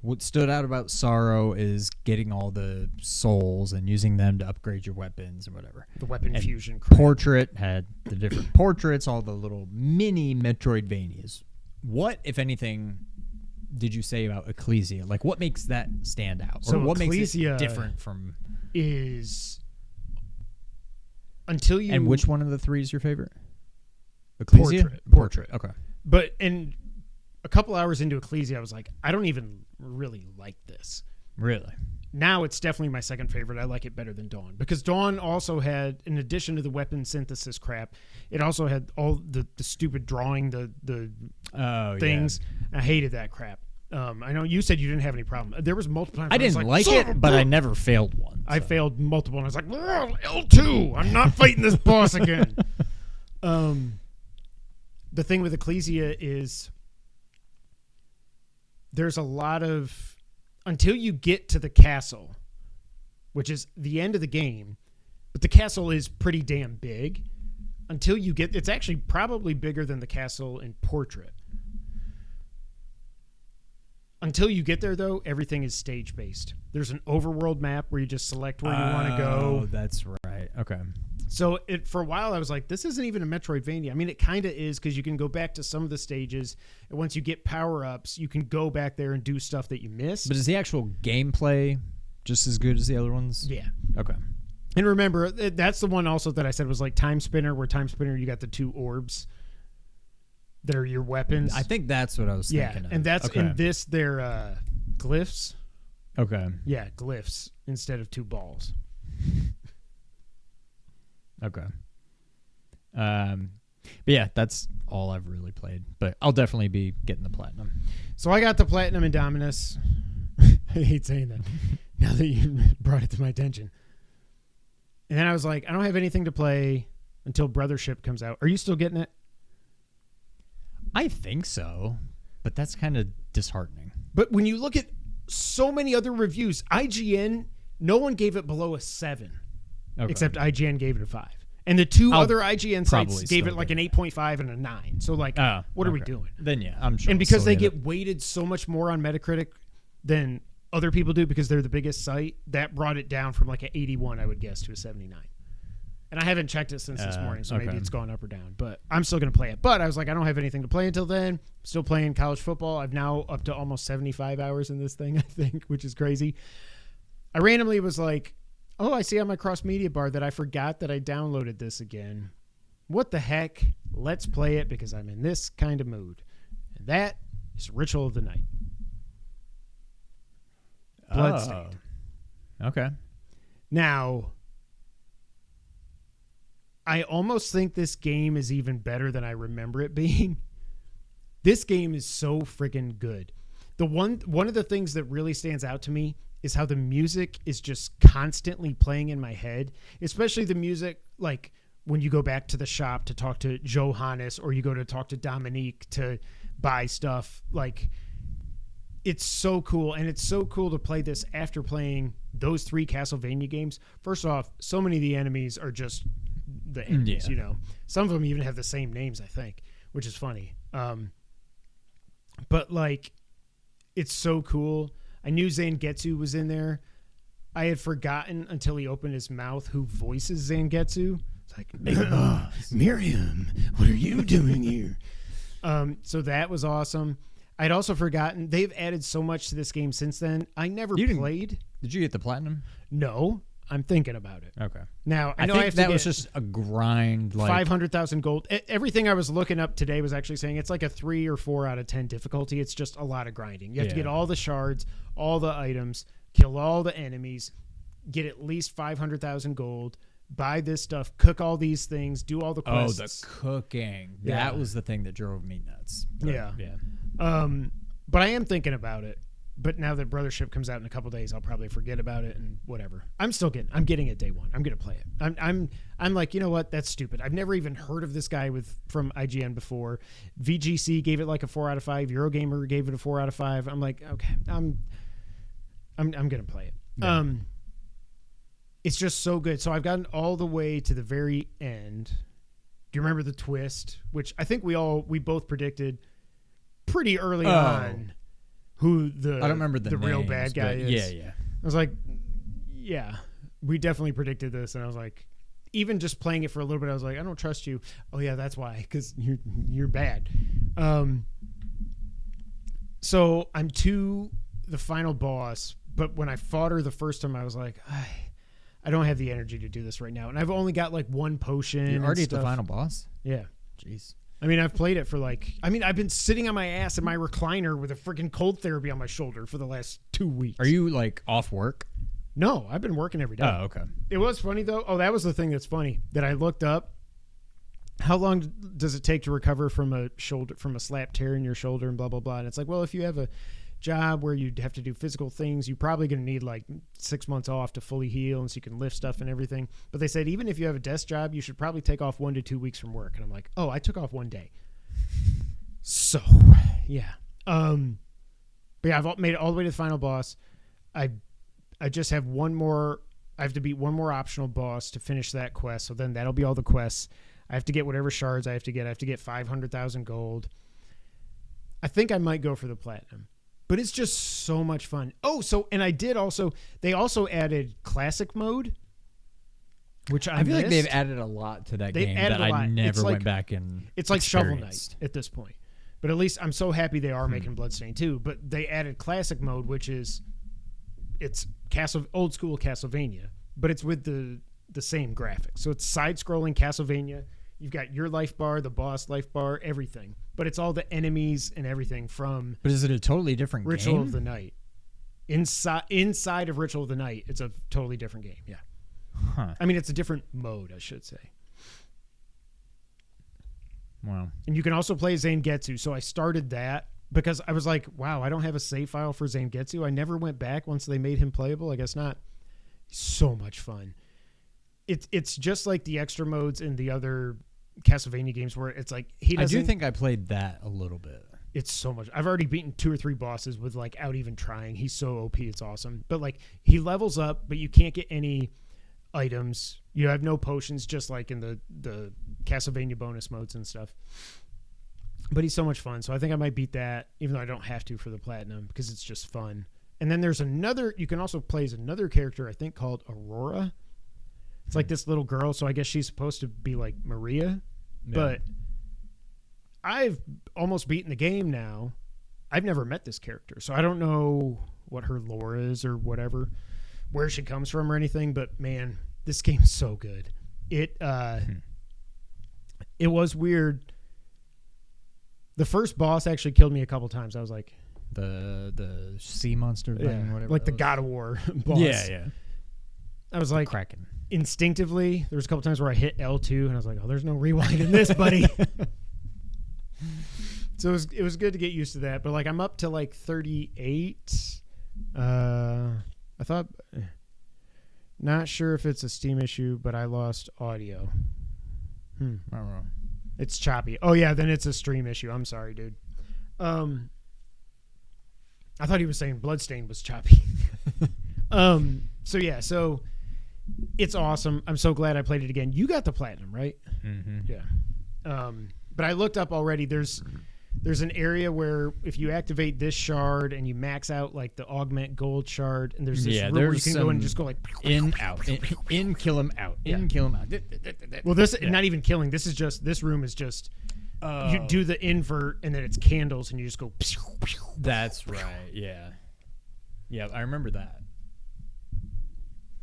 what stood out about Sorrow is getting all the souls and using them to upgrade your weapons and whatever. The weapon And fusion crap. Portrait had the different portraits, all the little mini Metroidvanias. What, if anything, did you say about Ecclesia? Like, what makes that stand out? So or what makes Ecclesia it different from... is... Until you... And which one of the three is your favorite? Ecclesia? Portrait. Okay. But in a couple hours into Ecclesia, I was like, I don't even really like this. Really? Now it's definitely my second favorite. I like it better than Dawn. Because Dawn also had, in addition to the weapon synthesis crap, it also had all the stupid drawing, the things. Yeah. I hated that crap. I know you said you didn't have any problem. There was multiple times I where didn't was like it, but I never failed one. I so. failed multiple, and I was like, L2, I'm not fighting this boss again. The thing with Ecclesia is there's a lot of, until you get to the castle, which is the end of the game, but the castle is pretty damn big. Until you get, it's actually probably bigger than the castle in Portrait. Until you get there, though, everything is stage-based. There's an overworld map where you just select where you want to go. Oh, that's right. Okay. So for a while, I was like, this isn't even a Metroidvania. I mean, it kind of is because you can go back to some of the stages, and once you get power-ups, you can go back there and do stuff that you missed. But is the actual gameplay just as good as the other ones? Yeah. Okay. And remember, that's the one also that I said was like Time Spinner, where Time Spinner, you got the two orbs that are your weapons. I think that's what I was thinking of. And that's in this, they're glyphs. Okay. Yeah, glyphs instead of 2 balls. Okay. But yeah, that's all I've really played. But I'll definitely be getting the platinum. So I got the platinum in Dominus. I hate saying that now that you brought it to my attention. And then I was like, I don't have anything to play until Brothership comes out. Are you still getting it? I think so, but that's kind of disheartening. But when you look at so many other reviews, IGN, no one gave it below a 7, except IGN gave it a 5. And the 2 other IGN sites gave it like an 8.5 and a 9. So like, what are we doing? Then yeah, I'm sure. And because they get weighted so much more on Metacritic than other people do because they're the biggest site, that brought it down from like an 81, I would guess, to a 79. And I haven't checked it since this morning, so maybe it's gone up or down. But I'm still going to play it. But I was like, I don't have anything to play until then. Still playing college football. I've now up to almost 75 hours in this thing, I think, which is crazy. I randomly was like, oh, I see on my cross-media bar that I forgot that I downloaded this again. What the heck? Let's play it because I'm in this kind of mood. And that is Ritual of the Night. Bloodstained. Okay. Now, I almost think this game is even better than I remember it being. This game is so freaking good. One of the things that really stands out to me is how the music is just constantly playing in my head, especially the music like when you go back to the shop to talk to Johannes or you go to talk to Dominique to buy stuff. Like, it's so cool, and it's so cool to play this after playing those 3 Castlevania games. First off, so many of the enemies are just the enemies, you know. Some of them even have the same names, I think, which is funny. But like, it's so cool. I knew Zangetsu was in there. I had forgotten until he opened his mouth who voices Zangetsu. It's like, Miriam, what are you doing here? So that was awesome. I'd also forgotten they've added so much to this game since then. I never played. Did you get the platinum? No, I'm thinking about it. Okay. Now I know think I have that to was just a grind. Like 500,000 gold. Everything I was looking up today was actually saying it's like a 3 or 4 out of 10 difficulty. It's just a lot of grinding. You have to get all the shards, all the items, kill all the enemies, get at least 500,000 gold, buy this stuff, cook all these things, do all the quests. Oh, the cooking. Yeah. That was the thing that drove me nuts. But, yeah. Yeah. But I am thinking about it. But now that Brothership comes out in a couple days, I'll probably forget about it and whatever. I'm getting it day one. I'm gonna play it. I'm like, you know what? That's stupid. I've never even heard of this guy from IGN before. VGC gave it like a 4 out of 5. Eurogamer gave it a 4 out of 5. I'm like, okay, I'm gonna play it. Yeah. It's just so good. So I've gotten all the way to the very end. Do you remember the twist? Which I think we both predicted pretty early on. Who I don't remember the real names, bad guy is. Yeah. I was like, yeah, we definitely predicted this. And I was like, even just playing it for a little bit, I was like, I don't trust you. Oh yeah, that's why, because you're bad. So I'm to the final boss, but when I fought her the first time, I was like, I don't have the energy to do this right now. And I've only got like 1 potion. You're already at the final boss? Yeah. Jeez. I mean, I've played it for I've been sitting on my ass in my recliner with a freaking cold therapy on my shoulder for the last 2 weeks. Are you like off work? No, I've been working every day. Oh, okay. It was funny though. Oh, that was the thing that's funny that I looked up. How long does it take to recover from a slap tear in your shoulder and blah, blah, blah. And it's like, well, if you have a job where you'd have to do physical things, you're probably going to need like 6 months off to fully heal and so you can lift stuff and everything. But they said, even if you have a desk job, you should probably take off 1 to 2 weeks from work. And I'm like, oh, I took off 1 day. So, yeah. But yeah, I've made it all the way to the final boss. I just have one more. I have to beat one more optional boss to finish that quest. So then that'll be all the quests. I have to get whatever shards I have to get. I have to get 500,000 gold. I think I might go for the platinum. But it's just so much fun. Oh, and they also added classic mode, which I feel like they've added a lot to that game that I never went back and it's like Shovel Knight at this point. But at least I'm so happy they are making Bloodstained too. But they added classic mode, which is it's old school Castlevania, but it's with the same graphics. So it's side-scrolling Castlevania. You've got your life bar, the boss life bar, everything. But it's all the enemies and everything from... But is it a totally different Ritual game? of the Night. Inside of Ritual of the Night, it's a totally different game. Yeah. Huh. I mean, it's a different mode, I should say. Wow. And you can also play Zangetsu. So I started that because I was like, wow, I don't have a save file for Zangetsu. I never went back once they made him playable. I guess not. So much fun. It's just like the extra modes in the other Castlevania games where it's like he doesn't. I do think I played that a little bit. It's so much. I've already beaten 2 or 3 bosses without even trying. He's so OP. It's awesome. But like he levels up, but you can't get any items. You have no potions, just like in the Castlevania bonus modes and stuff. But he's so much fun. So I think I might beat that, even though I don't have to for the platinum, because it's just fun. And then there's another, you can also play as another character, I think, called Aurora. It's like this little girl, so I guess she's supposed to be like Maria. Yeah. But I've almost beaten the game now. I've never met this character, so I don't know what her lore is or whatever, where she comes from or anything. But man, this game's so good. It was weird. The first boss actually killed me a couple times. I was like, the sea monster thing, whatever, like the God of War boss. Yeah. I was like, Kraken. Instinctively, there was a couple times where I hit L2 and I was like, oh, there's no rewind in this, buddy. So it was good to get used to that. But like I'm up to like 38. I thought, not sure if it's a Steam issue, but I lost audio. I don't know. It's choppy. Oh yeah, then it's a stream issue. I'm sorry, dude. I thought he was saying Bloodstained was choppy. So it's awesome. I'm so glad I played it again. You got the platinum, right? Mm-hmm. Yeah. But I looked up already. There's an area where if you activate this shard and you max out like the augment gold shard, and there's this room where you can go in and just go like in, out, in, kill him out, in, kill him out. Well, not even killing. This room is just you do the invert and then it's candles and you just go. That's right. Yeah. Yeah, I remember that.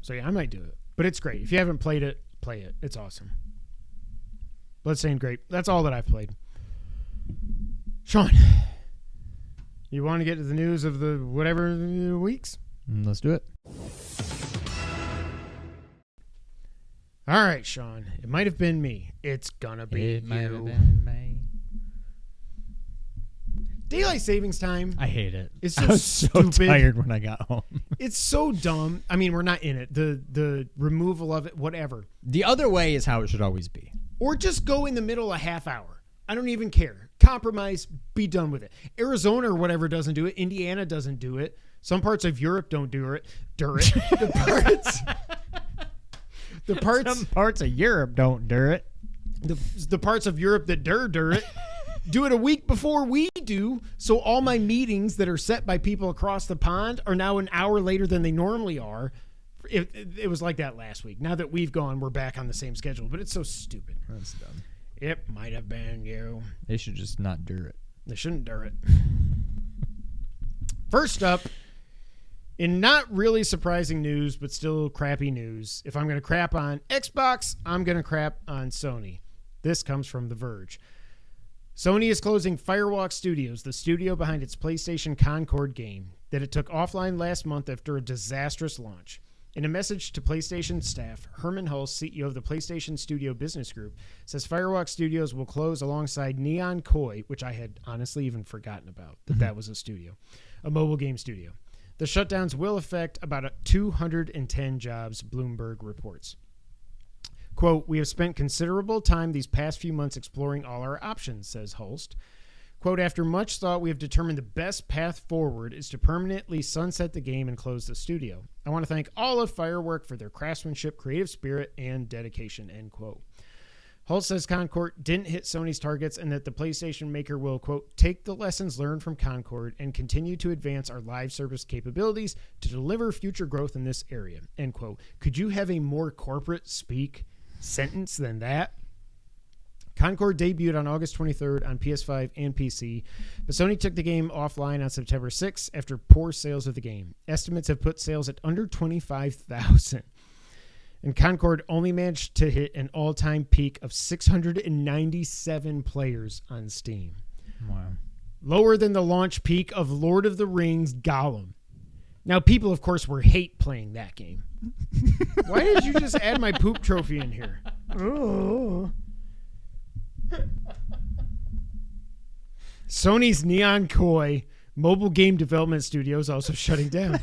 So yeah, I might do it. But it's great. If you haven't played it, play it. It's awesome. Bloodstained, great. That's all that I've played. Sean, you want to get to the news of the whatever weeks? Let's do it. All right, Sean. It might have been me. It's gonna be you. Might have been me. Daylight savings time. I hate it. It's so I was stupid. so tired when I got home. It's so dumb. I mean, we're not in it. The removal of it, whatever. The other way is how it should always be. Or just go in the middle a half hour. I don't even care. Compromise. Be done with it. Arizona or whatever doesn't do it. Indiana doesn't do it. Some parts of Europe don't do it. Some parts of Europe don't do it. The parts of Europe that do it. Do it a week before we do, so all my meetings that are set by people across the pond are now an hour later than they normally are. It was like that last week. Now that we've gone, we're back on the same schedule, but it's so stupid. That's dumb. It might have been you. They should just not do it. They shouldn't do it. First up, in not really surprising news, but still crappy news, if I'm going to crap on Xbox, I'm going to crap on Sony. This comes from The Verge. Sony is closing Firewalk Studios, the studio behind its PlayStation Concord game that it took offline last month after a disastrous launch. In a message to PlayStation staff, Herman Hulse, CEO of the PlayStation Studio Business Group, says Firewalk Studios will close alongside Neon Koi, which I had honestly even forgotten about, that was a studio, a mobile game studio. The shutdowns will affect about 210 jobs, Bloomberg reports. Quote, we have spent considerable time these past few months exploring all our options, says Hulst. Quote, after much thought, we have determined the best path forward is to permanently sunset the game and close the studio. I want to thank all of Firework for their craftsmanship, creative spirit, and dedication, end quote. Hulst says Concord didn't hit Sony's targets and that the PlayStation maker will, quote, take the lessons learned from Concord and continue to advance our live service capabilities to deliver future growth in this area, end quote. Could you have a more corporate speak sentence than that? Concord debuted on August 23rd on PS5 and PC, but Sony took the game offline on September 6th after poor sales of the game. Estimates have put sales at under 25,000. And Concord only managed to hit an all-time peak of 697 players on Steam. Wow. Lower than the launch peak of Lord of the Rings Gollum. Now, people, of course, were hate playing that game. Why did you just add my poop trophy in here? Oh. Sony's Neon Koi mobile game development studio is also shutting down.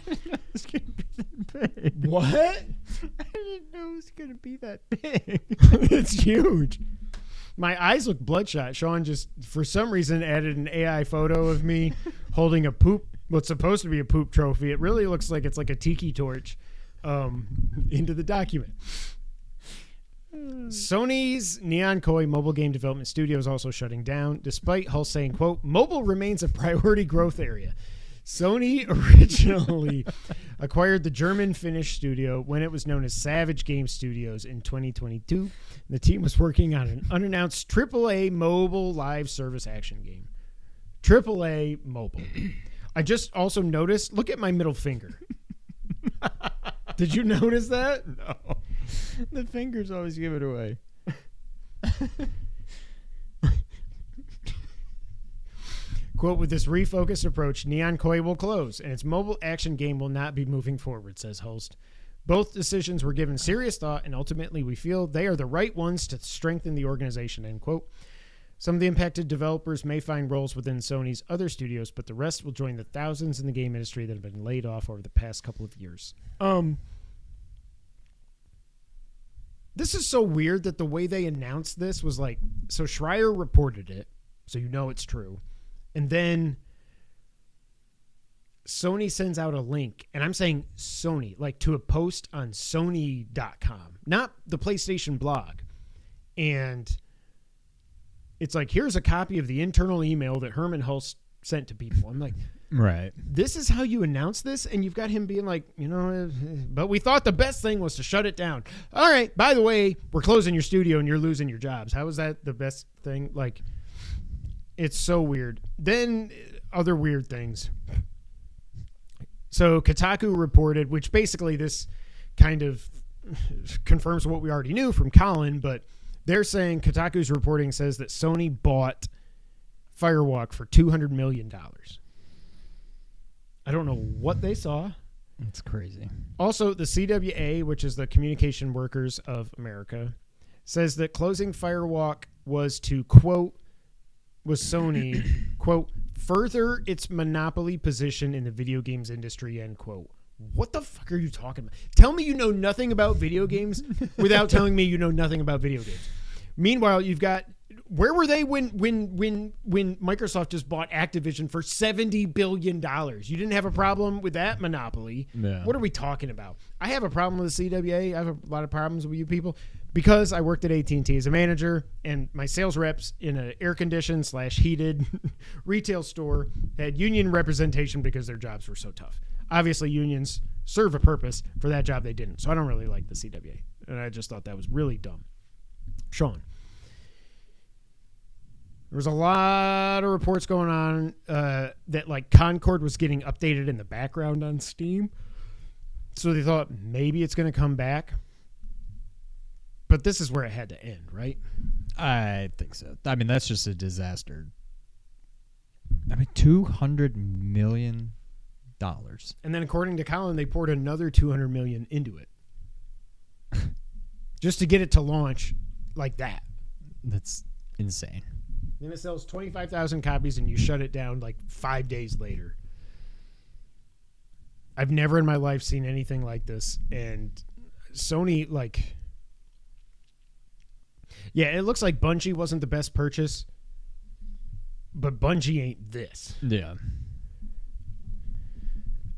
It's gonna be that big. What? I didn't know it was gonna be that big. It's huge. My eyes look bloodshot. Sean just, for some reason, added an AI photo of me holding a poop, what's supposed to be a poop trophy. It really looks like it's like a tiki torch into the document. Sony's Neon Koi mobile game development studio is also shutting down, despite Hull saying, quote, mobile remains a priority growth area. Sony originally acquired the German-Finnish studio when it was known as Savage Game Studios in 2022. The team was working on an unannounced AAA mobile live service action game. AAA mobile. I just also noticed, look at my middle finger. Did you notice that? No. The fingers always give it away. Quote, with this refocused approach, Neon Koi will close, and its mobile action game will not be moving forward, says Holst. Both decisions were given serious thought, and ultimately we feel they are the right ones to strengthen the organization, end quote. Some of the impacted developers may find roles within Sony's other studios, but the rest will join the thousands in the game industry that have been laid off over the past couple of years. This is so weird that the way they announced this was like, so Schreier reported it, so you know it's true. And then Sony sends out a link, and I'm saying Sony, like to a post on Sony.com, not the PlayStation blog. And it's like, here's a copy of the internal email that Herman Hulst sent to people. I'm like, right. This is how you announce this? And you've got him being like, you know, but we thought the best thing was to shut it down. All right, by the way, we're closing your studio and you're losing your jobs. How is that the best thing? Like, it's so weird. Then other weird things. So Kotaku reported, which basically this kind of confirms what we already knew from Colin, but they're saying Kotaku's reporting says that Sony bought Firewalk for $200 million. I don't know what they saw. It's crazy. Also, the CWA, which is the Communication Workers of America, says that closing Firewalk was to, quote, was Sony, quote, further its monopoly position in the video games industry, end quote. What the fuck are you talking about? Tell me you know nothing about video games without telling me you know nothing about video games. Meanwhile, you've got, where were they when Microsoft just bought Activision for $70 billion? You didn't have a problem with that monopoly. Yeah. What are we talking about? I have a problem with the CWA. I have a lot of problems with you people because I worked at AT&T as a manager, and my sales reps in an air-conditioned / heated retail store had union representation because their jobs were so tough. Obviously, unions serve a purpose. For that job, they didn't. So I don't really like the CWA, and I just thought that was really dumb. Sean. There was a lot of reports going on that like Concord was getting updated in the background on Steam. So they thought maybe it's going to come back. But this is where it had to end, right? I think so. I mean, that's just a disaster. I mean, $200 million. And then according to Colin, they poured another $200 million into it. Just to get it to launch like that. That's insane. Then it sells 25,000 copies and you shut it down like 5 days later. I've never in my life seen anything like this. And Sony, like, yeah, it looks like Bungie wasn't the best purchase, but Bungie ain't this. Yeah.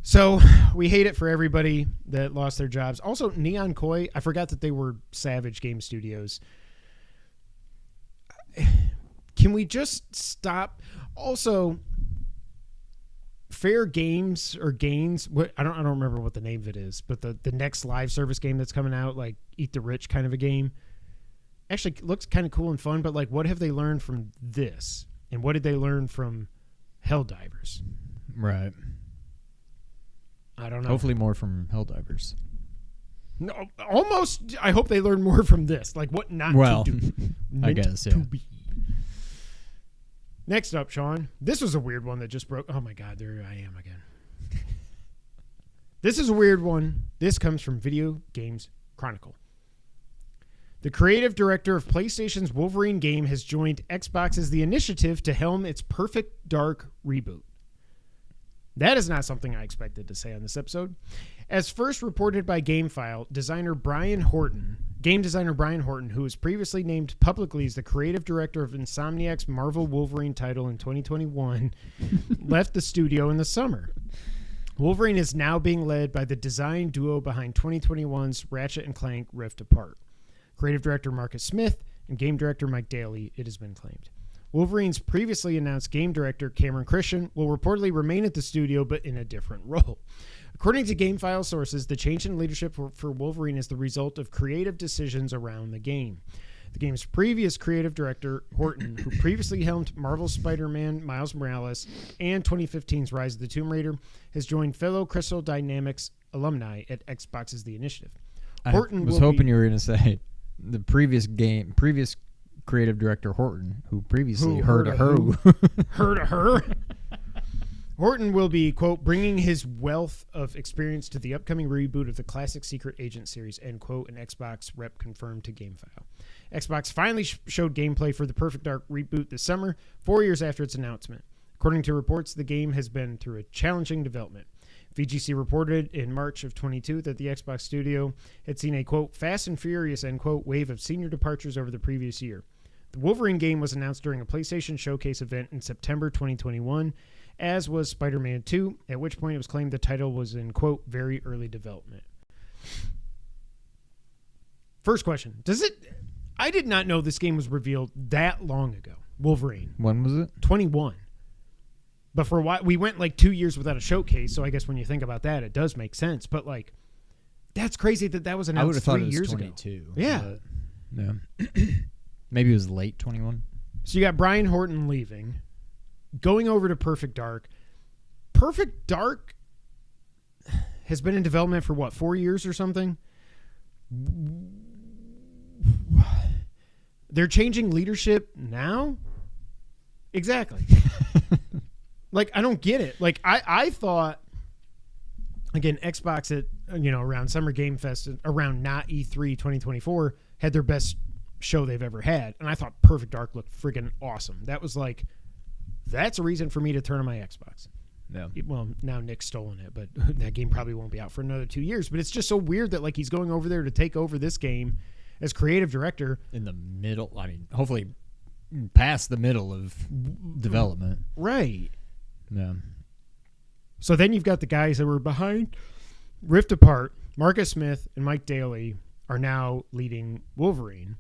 So we hate it for everybody that lost their jobs. Also, Neon Koi, I forgot that they were Savage Game Studios. Can we just stop? Also, Fair Games or Gains, I don't remember what the name of it is, but the next live service game that's coming out, like Eat the Rich kind of a game, actually looks kind of cool and fun, but like what have they learned from this? And what did they learn from Helldivers? Right. I don't know. Hopefully more from Helldivers. No, almost. I hope they learn more from this. Like what not to do. I guess, yeah. To be. Next up, Sean. This was a weird one that just broke. Oh my God, there I am again. This is a weird one. This comes from Video Games Chronicle. The creative director of PlayStation's Wolverine game has joined Xbox's The Initiative to helm its Perfect Dark reboot. That is not something I expected to say on this episode. As first reported by GameFile, game designer Brian Horton, who was previously named publicly as the creative director of Insomniac's Marvel Wolverine title in 2021, left the studio in the summer. Wolverine is now being led by the design duo behind 2021's Ratchet & Clank Rift Apart. Creative director Marcus Smith and game director Mike Daly, it has been claimed. Wolverine's previously announced game director Cameron Christian will reportedly remain at the studio, but in a different role. According to GameFile sources, the change in leadership for Wolverine is the result of creative decisions around the game. The game's previous creative director, Horton, who previously helmed Marvel's Spider-Man, Miles Morales, and 2015's Rise of the Tomb Raider, has joined fellow Crystal Dynamics alumni at Xbox's The Initiative. Horton I was hoping you were going to say the previous creative director Horton, who previously heard of her. Horton will be, quote, bringing his wealth of experience to the upcoming reboot of the classic Secret Agent series, end quote, an Xbox rep confirmed to GameFile. Xbox finally showed gameplay for the Perfect Dark reboot this summer, 4 years after its announcement. According to reports, the game has been through a challenging development. VGC reported in March of 22 that the Xbox studio had seen a, quote, fast and furious, end quote, wave of senior departures over the previous year. The Wolverine game was announced during a PlayStation Showcase event in September 2021, as was Spider-Man 2, at which point it was claimed the title was in, quote, very early development. First question. I did not know this game was revealed that long ago. Wolverine. When was it? 21. But for a while, we went like 2 years without a showcase, so I guess when you think about that, it does make sense. But like, that's crazy that was announced I would have thought 3 it was years 22. ago. Yeah. Yeah. Maybe it was late 21. So you got Brian Horton leaving, going over to Perfect Dark. Perfect Dark has been in development for what, 4 years or something? They're changing leadership now? Exactly. Like, I don't get it. Like, I thought, again, Xbox at, around Summer Game Fest, around not E3 2024, had their best show they've ever had. And I thought Perfect Dark looked friggin' awesome. That was like, that's a reason for me to turn on my Xbox. Yeah. Well, now Nick's stolen it, but that game probably won't be out for another 2 years. But it's just so weird that, like, he's going over there to take over this game as creative director. In the middle, I mean, hopefully past the middle of development. Right. Yeah. So then you've got the guys that were behind Rift Apart. Marcus Smith and Mike Daly are now leading Wolverine.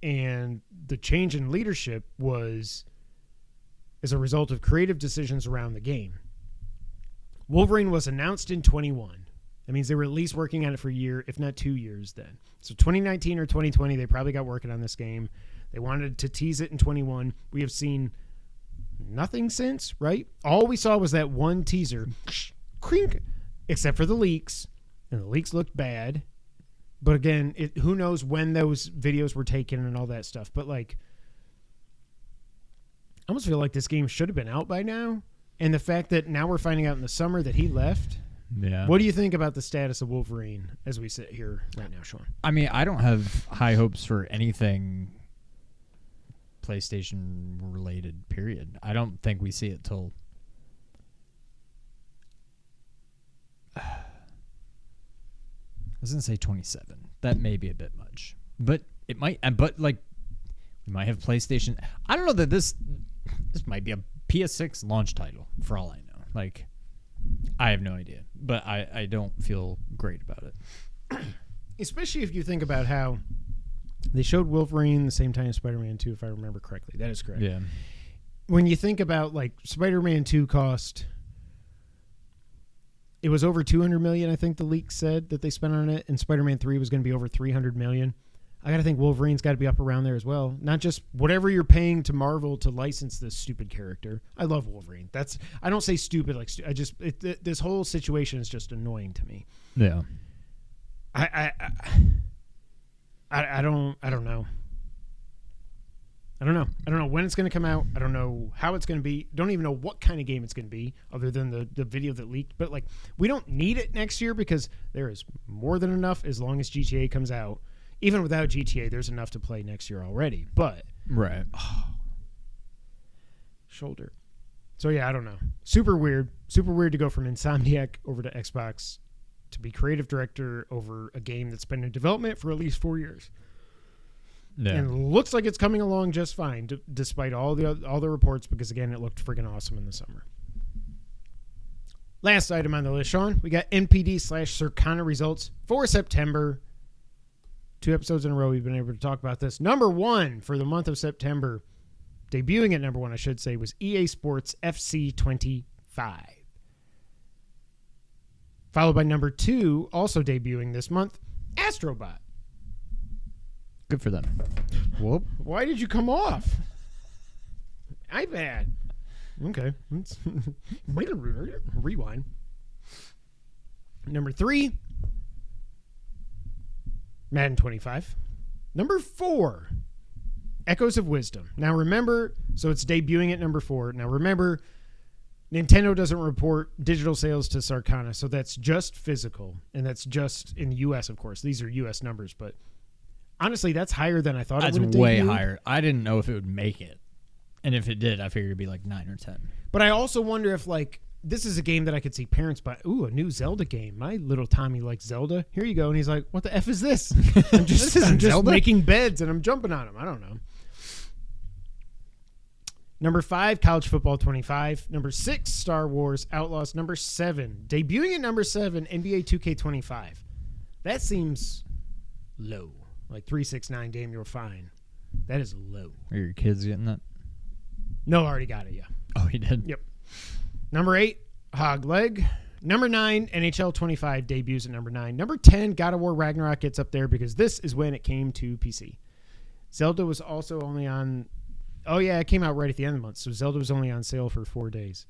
And the change in leadership was as a result of creative decisions around the game. Wolverine was announced in 21. That means they were at least working on it for a year, if not 2 years then. So 2019 or 2020, they probably got working on this game. They wanted to tease it in 21. We have seen nothing since, right? All we saw was that one teaser, crink, except for the leaks, and the leaks looked bad. But again, who knows when those videos were taken and all that stuff. But like, I almost feel like this game should have been out by now. And the fact that now we're finding out in the summer that he left. Yeah. What do you think about the status of Wolverine as we sit here right now, Sean? I mean, I don't have high hopes for anything PlayStation related, period. I don't think we see it till I was going to say 27. That may be a bit much. But it might, but like, we might have PlayStation. I don't know that this might be a PS6 launch title for all I know. Like, I have no idea, but I don't feel great about it. Especially if you think about how they showed Wolverine the same time as Spider-Man 2, if I remember correctly. That is correct. Yeah. When you think about, like, Spider-Man 2 cost, it was over $200 million, I think the leak said, that they spent on it, and Spider-Man 3 was going to be over $300 million. I got to think Wolverine's got to be up around there as well. Not just whatever you're paying to Marvel to license this stupid character. I love Wolverine. I don't say stupid, like, this whole situation is just annoying to me. Yeah. I don't know. I don't know. I don't know when it's going to come out. I don't know how it's going to be. Don't even know what kind of game it's going to be other than the video that leaked. But, like, we don't need it next year because there is more than enough as long as GTA comes out. Even without GTA, there's enough to play next year already. But Right. Shoulder. So, yeah, I don't know. Super weird. Super weird to go from Insomniac over to Xbox to be creative director over a game that's been in development for at least 4 years. Yeah. And looks like it's coming along just fine, despite all the reports, because, again, it looked freaking awesome in the summer. Last item on the list, Sean. We got NPD/Circana results for September. 2 episodes in a row we've been able to talk about this. Number 1 for the month of September, debuting at number 1, I should say, was EA Sports FC 25. Followed by number 2, also debuting this month, Astrobot. Good for them. Whoop. Why did you come off? iPad. Okay. Rewind. Number 3, Madden 25. Number 4, Echoes of Wisdom. Now remember, so it's debuting at number 4. Now remember, Nintendo doesn't report digital sales to Circana, so that's just physical, and that's just in the U.S., of course. These are U.S. numbers, but honestly, that's higher than I thought it would. That's way higher. I didn't know if it would make it. And if it did, I figured it'd be like 9 or 10. But I also wonder if, like, this is a game that I could see parents buy. Ooh, a new Zelda game. My little Tommy likes Zelda. Here you go. And he's like, what the F is this? I'm just, I'm just making beds and I'm jumping on them. I don't know. Number 5, College Football 25. Number 6, Star Wars Outlaws. Number 7, debuting at number 7, NBA 2K25. That seems low. Like 369, damn, you're fine. That is low. Are your kids getting that? No, I already got it, yeah. Oh, he did? Yep. Number 8, Hog Leg. Number 9, NHL 25 debuts at number 9. Number 10, God of War Ragnarok gets up there because this is when it came to PC. Zelda was also only on... Oh, yeah, it came out right at the end of the month, so Zelda was only on sale for 4 days.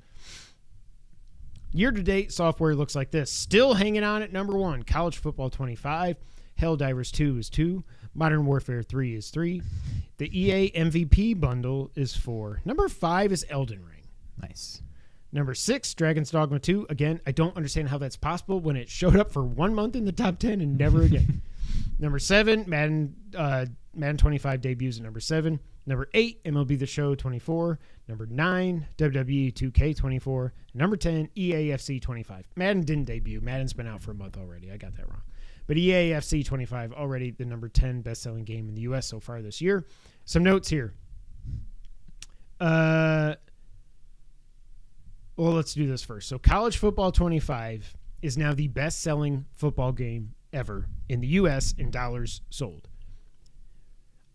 Year-to-date software looks like this. Still hanging on at number 1, College Football 25. Helldivers 2 is 2. Modern Warfare 3 is 3. The EA MVP bundle is 4. Number 5 is Elden Ring. Nice. Number 6, Dragon's Dogma 2. Again, I don't understand how that's possible when it showed up for 1 month in the top 10 and never again. Number 7, Madden 25 debuts at number 7. Number 8, MLB The Show 24. Number 9, WWE 2K 24. Number 10, EAFC 25. Madden didn't debut. Madden's been out for a month already. I got that wrong. But EAFC 25, already the number 10 best-selling game in the U.S. so far this year. Some notes here. Well, let's do this first. So College Football 25 is now the best-selling football game ever in the U.S. in dollars sold.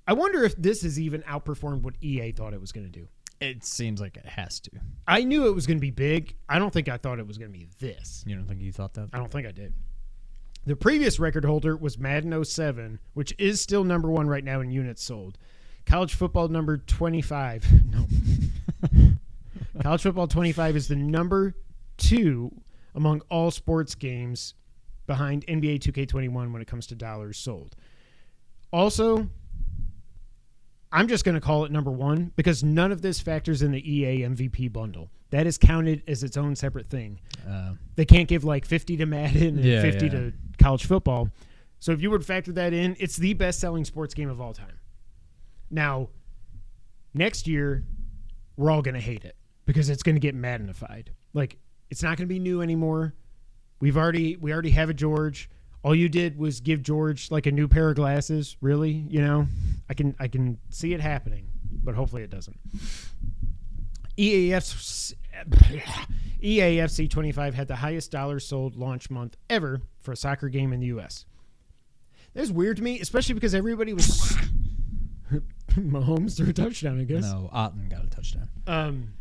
I wonder if this has even outperformed what EA thought it was going to do. It seems like it has to. I knew it was going to be big. I don't think I thought it was going to be this. You don't think you thought that? I don't think I did. The previous record holder was Madden 07, which is still number 1 right now in units sold. College Football number 25. No. College Football 25 is the number 2 among all sports games behind NBA 2K21 when it comes to dollars sold. Also, I'm just going to call it number 1 because none of this factors in the EA MVP bundle. That is counted as its own separate thing. They can't give like 50 to Madden and 50 to college football. So if you would factor that in, it's the best-selling sports game of all time. Now, next year, we're all going to hate it because it's going to get Maddenified. Like, it's not going to be new anymore. We already have a George. All you did was give George like a new pair of glasses. Really, you know, I can see it happening, but hopefully it doesn't. EAFC 25 had the highest dollars sold launch month ever for a soccer game in the U.S. That's weird to me, especially because everybody was Mahomes threw a touchdown, I guess. No, Otten got a touchdown. I'm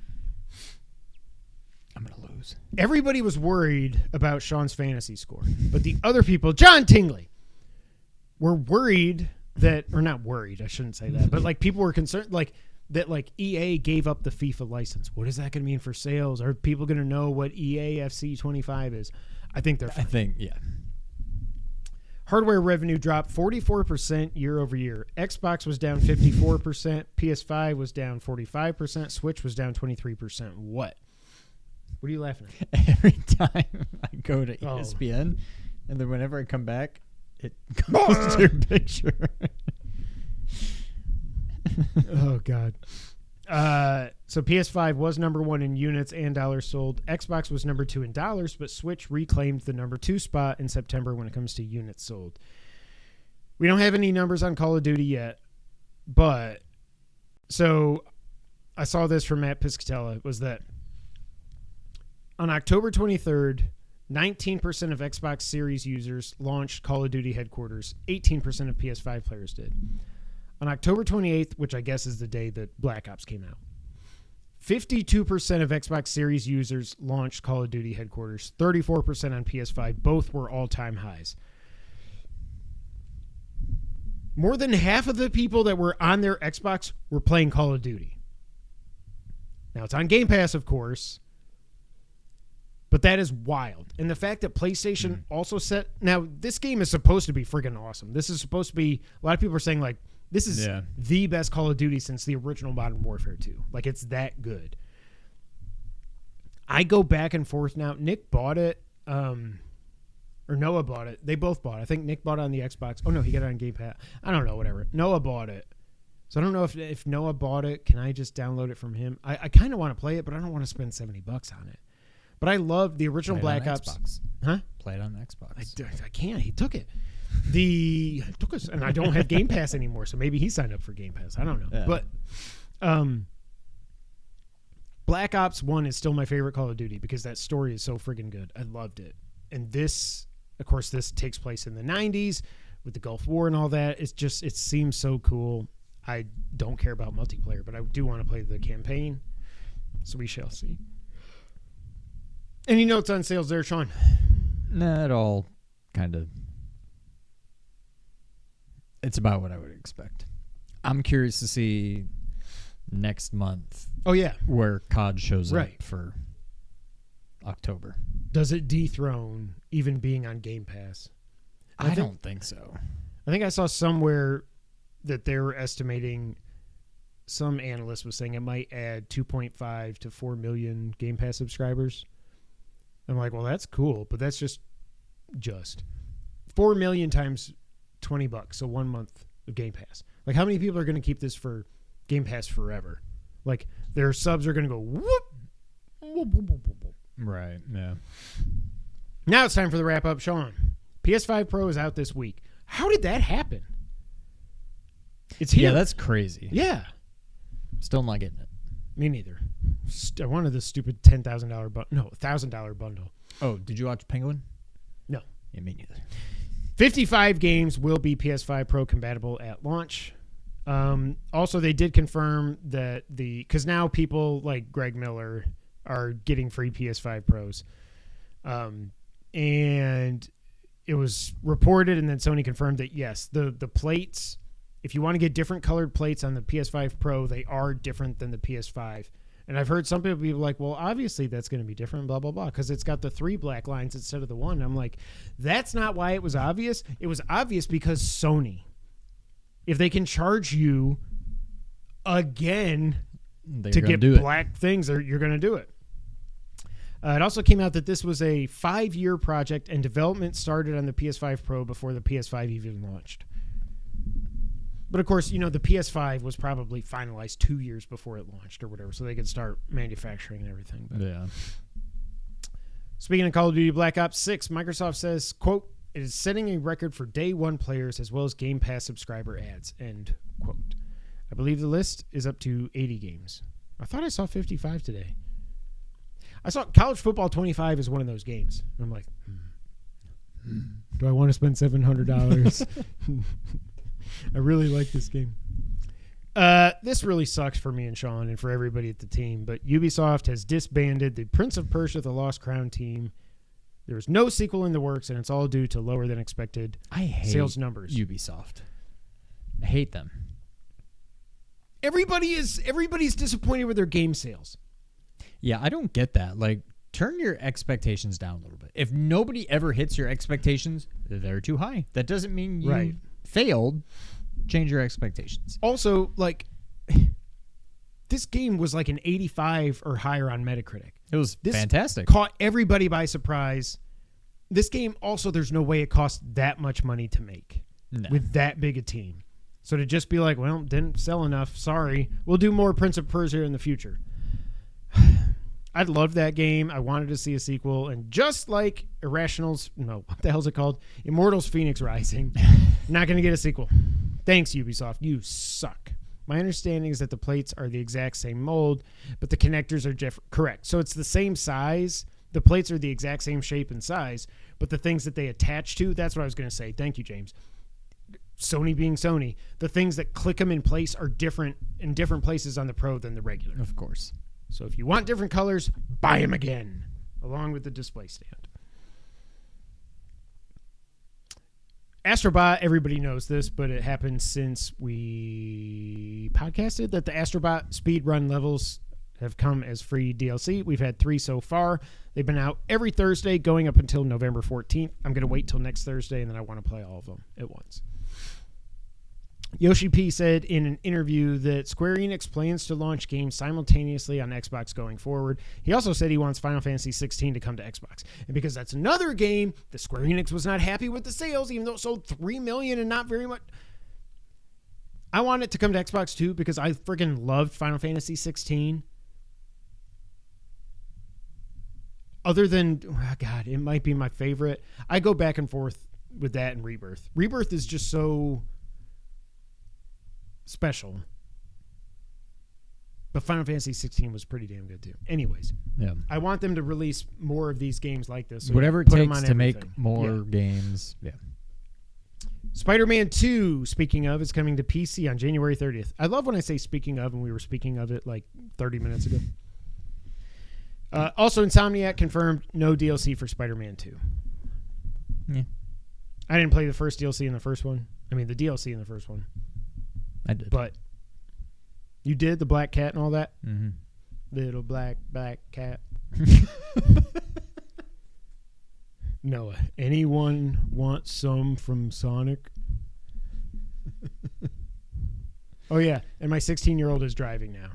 going to lose. Everybody was worried about Sean's fantasy score, but the other people, John Tingley, were worried that, or not worried, I shouldn't say that, but like people were concerned, like that, like EA gave up the FIFA license. What is that going to mean for sales? Are people going to know what EAFC 25 is? I think they're fine. I think, yeah. Hardware revenue dropped 44% year over year. Xbox was down 54%. PS5 was down 45%. Switch was down 23%. What? What are you laughing at? Every time I go to ESPN, and then whenever I come back, it goes to your picture. Oh, God. So PS5 was number 1 in units and dollars sold. Xbox was number 2 in dollars, but Switch reclaimed the number 2 spot in September when it comes to units sold. We don't have any numbers on Call of Duty yet, but so I saw this from Matt Piscatella, was that on October 23rd, 19% of Xbox Series users launched Call of Duty Headquarters. 18% of PS5 players did. On October 28th, which I guess is the day that Black Ops came out, 52% of Xbox Series users launched Call of Duty Headquarters. 34% on PS5. Both were all-time highs. More than half of the people that were on their Xbox were playing Call of Duty. Now, it's on Game Pass, of course, but that is wild. And the fact that PlayStation also set... Now, this game is supposed to be friggin' awesome. This is supposed to be... A lot of people are saying, like, this is the best Call of Duty since the original Modern Warfare 2. Like, it's that good. I go back and forth now. Nick bought it, or Noah bought it. They both bought it. I think Nick bought it on the Xbox. Oh, no, he got it on Game Pass. I don't know, whatever. Noah bought it. So I don't know if Noah bought it, can I just download it from him? I kind of want to play it, but I don't want to spend $70 on it. But I love the original Black Ops. Xbox. Huh? Play it on the Xbox. I can't. He took it. He took us, and I don't have Game Pass anymore, so maybe he signed up for Game Pass. I don't know. Yeah. But Black Ops 1 is still my favorite Call of Duty because that story is so friggin' good. I loved it. And this, of course, this takes place in the 90s with the Gulf War and all that. It's just, it seems so cool. I don't care about multiplayer, but I do want to play the campaign. So we shall see. Any notes on sales there, Sean? Nah, it all kind of... It's about what I would expect. I'm curious to see next month. Oh, yeah. Where COD shows right. up for October. Does it dethrone even being on Game Pass? I don't think so. I think I saw somewhere that they were estimating, some analyst was saying it might add 2.5 to 4 million Game Pass subscribers. I'm like, well, that's cool, but that's just 4 million times $20, so 1 month of Game Pass. Like, how many people are going to keep this for Game Pass forever? Like, their subs are going to go whoop, whoop, whoop, whoop, whoop. Right, yeah. Now it's time for the wrap-up. Sean, PS5 Pro is out this week. How did that happen? It's here. Yeah, that's crazy. Yeah. Still not getting it. Me neither. I wanted this stupid $1,000 bundle. Oh, did you watch Penguin? No. Yeah, me neither. 55 games will be PS5 Pro compatible at launch. Also, they did confirm that because now people like Greg Miller are getting free PS5 Pros. And it was reported, and then Sony confirmed that, yes, the plates, if you want to get different colored plates on the PS5 Pro, they are different than the PS5. And I've heard some people be like, well, obviously that's going to be different, blah, blah, blah, because it's got the 3 black lines instead of the 1. I'm like, that's not why it was obvious. It was obvious because Sony, if they can charge you again to get black things, you're going to do it. It also came out that this was a 5-year project, and development started on the PS5 Pro before the PS5 even launched. But, of course, the PS5 was probably finalized 2 years before it launched or whatever, so they could start manufacturing and everything. But yeah. Speaking of Call of Duty Black Ops 6, Microsoft says, quote, it is setting a record for day one players as well as Game Pass subscriber ads, end quote. I believe the list is up to 80 games. I thought I saw 55 today. I saw College Football 25 is one of those games. And I'm like, do I want to spend $700? I really like this game. This really sucks for me and Sean and for everybody at the team, but Ubisoft has disbanded the Prince of Persia: The Lost Crown team. There is no sequel in the works, and it's all due to lower than expected sales numbers. Ubisoft. I hate them. Everybody's disappointed with their game sales. Yeah, I don't get that. Like, turn your expectations down a little bit. If nobody ever hits your expectations, they're too high. That doesn't mean you failed. Change your expectations. Also, like, this game was like an 85 or higher on Metacritic. It was fantastic. Caught everybody by surprise. This game also, there's no way it cost that much money to make with that big a team. So to just be like, well, didn't sell enough. Sorry. We'll do more Prince of Persia in the future. I'd love that game. I wanted to see a sequel. And just like what the hell's it called? Immortals Phoenix Rising. Not going to get a sequel. Thanks, Ubisoft. You suck. My understanding is that the plates are the exact same mold, but the connectors are different. Correct. So it's the same size. The plates are the exact same shape and size, but the things that they attach to, that's what I was going to say. Thank you, James. Sony being Sony, the things that click them in place are different in different places on the Pro than the regular. Of course. So if you want different colors, buy them again, along with the display stand. Astrobot, everybody knows this, but it happened since we podcasted that the Astrobot speedrun levels have come as free DLC. We've had 3 so far. They've been out every Thursday going up until November 14th. I'm going to wait till next Thursday, and then I want to play all of them at once. Yoshi P said in an interview that Square Enix plans to launch games simultaneously on Xbox going forward. He also said he wants Final Fantasy 16 to come to Xbox. And because that's another game that Square Enix was not happy with the sales, even though it sold 3 million and not very much. I want it to come to Xbox too because I freaking loved Final Fantasy 16. Other than, God, it might be my favorite. I go back and forth with that and Rebirth. Rebirth is just so special. But Final Fantasy 16 was pretty damn good too. Anyways, I want them to release more of these games like this. So whatever it takes to make more games. Yeah. Spider-Man 2, speaking of, is coming to PC on January 30th. I love when I say speaking of, and we were speaking of it like 30 minutes ago. Also, Insomniac confirmed no DLC for Spider-Man 2. Yeah. I didn't play the first DLC in the first one. I mean, the DLC in the first one. I did. But you did the black cat and all that? Mm-hmm. Little black cat. Noah, anyone want some from Sonic? Oh, yeah. And my 16-year-old is driving now.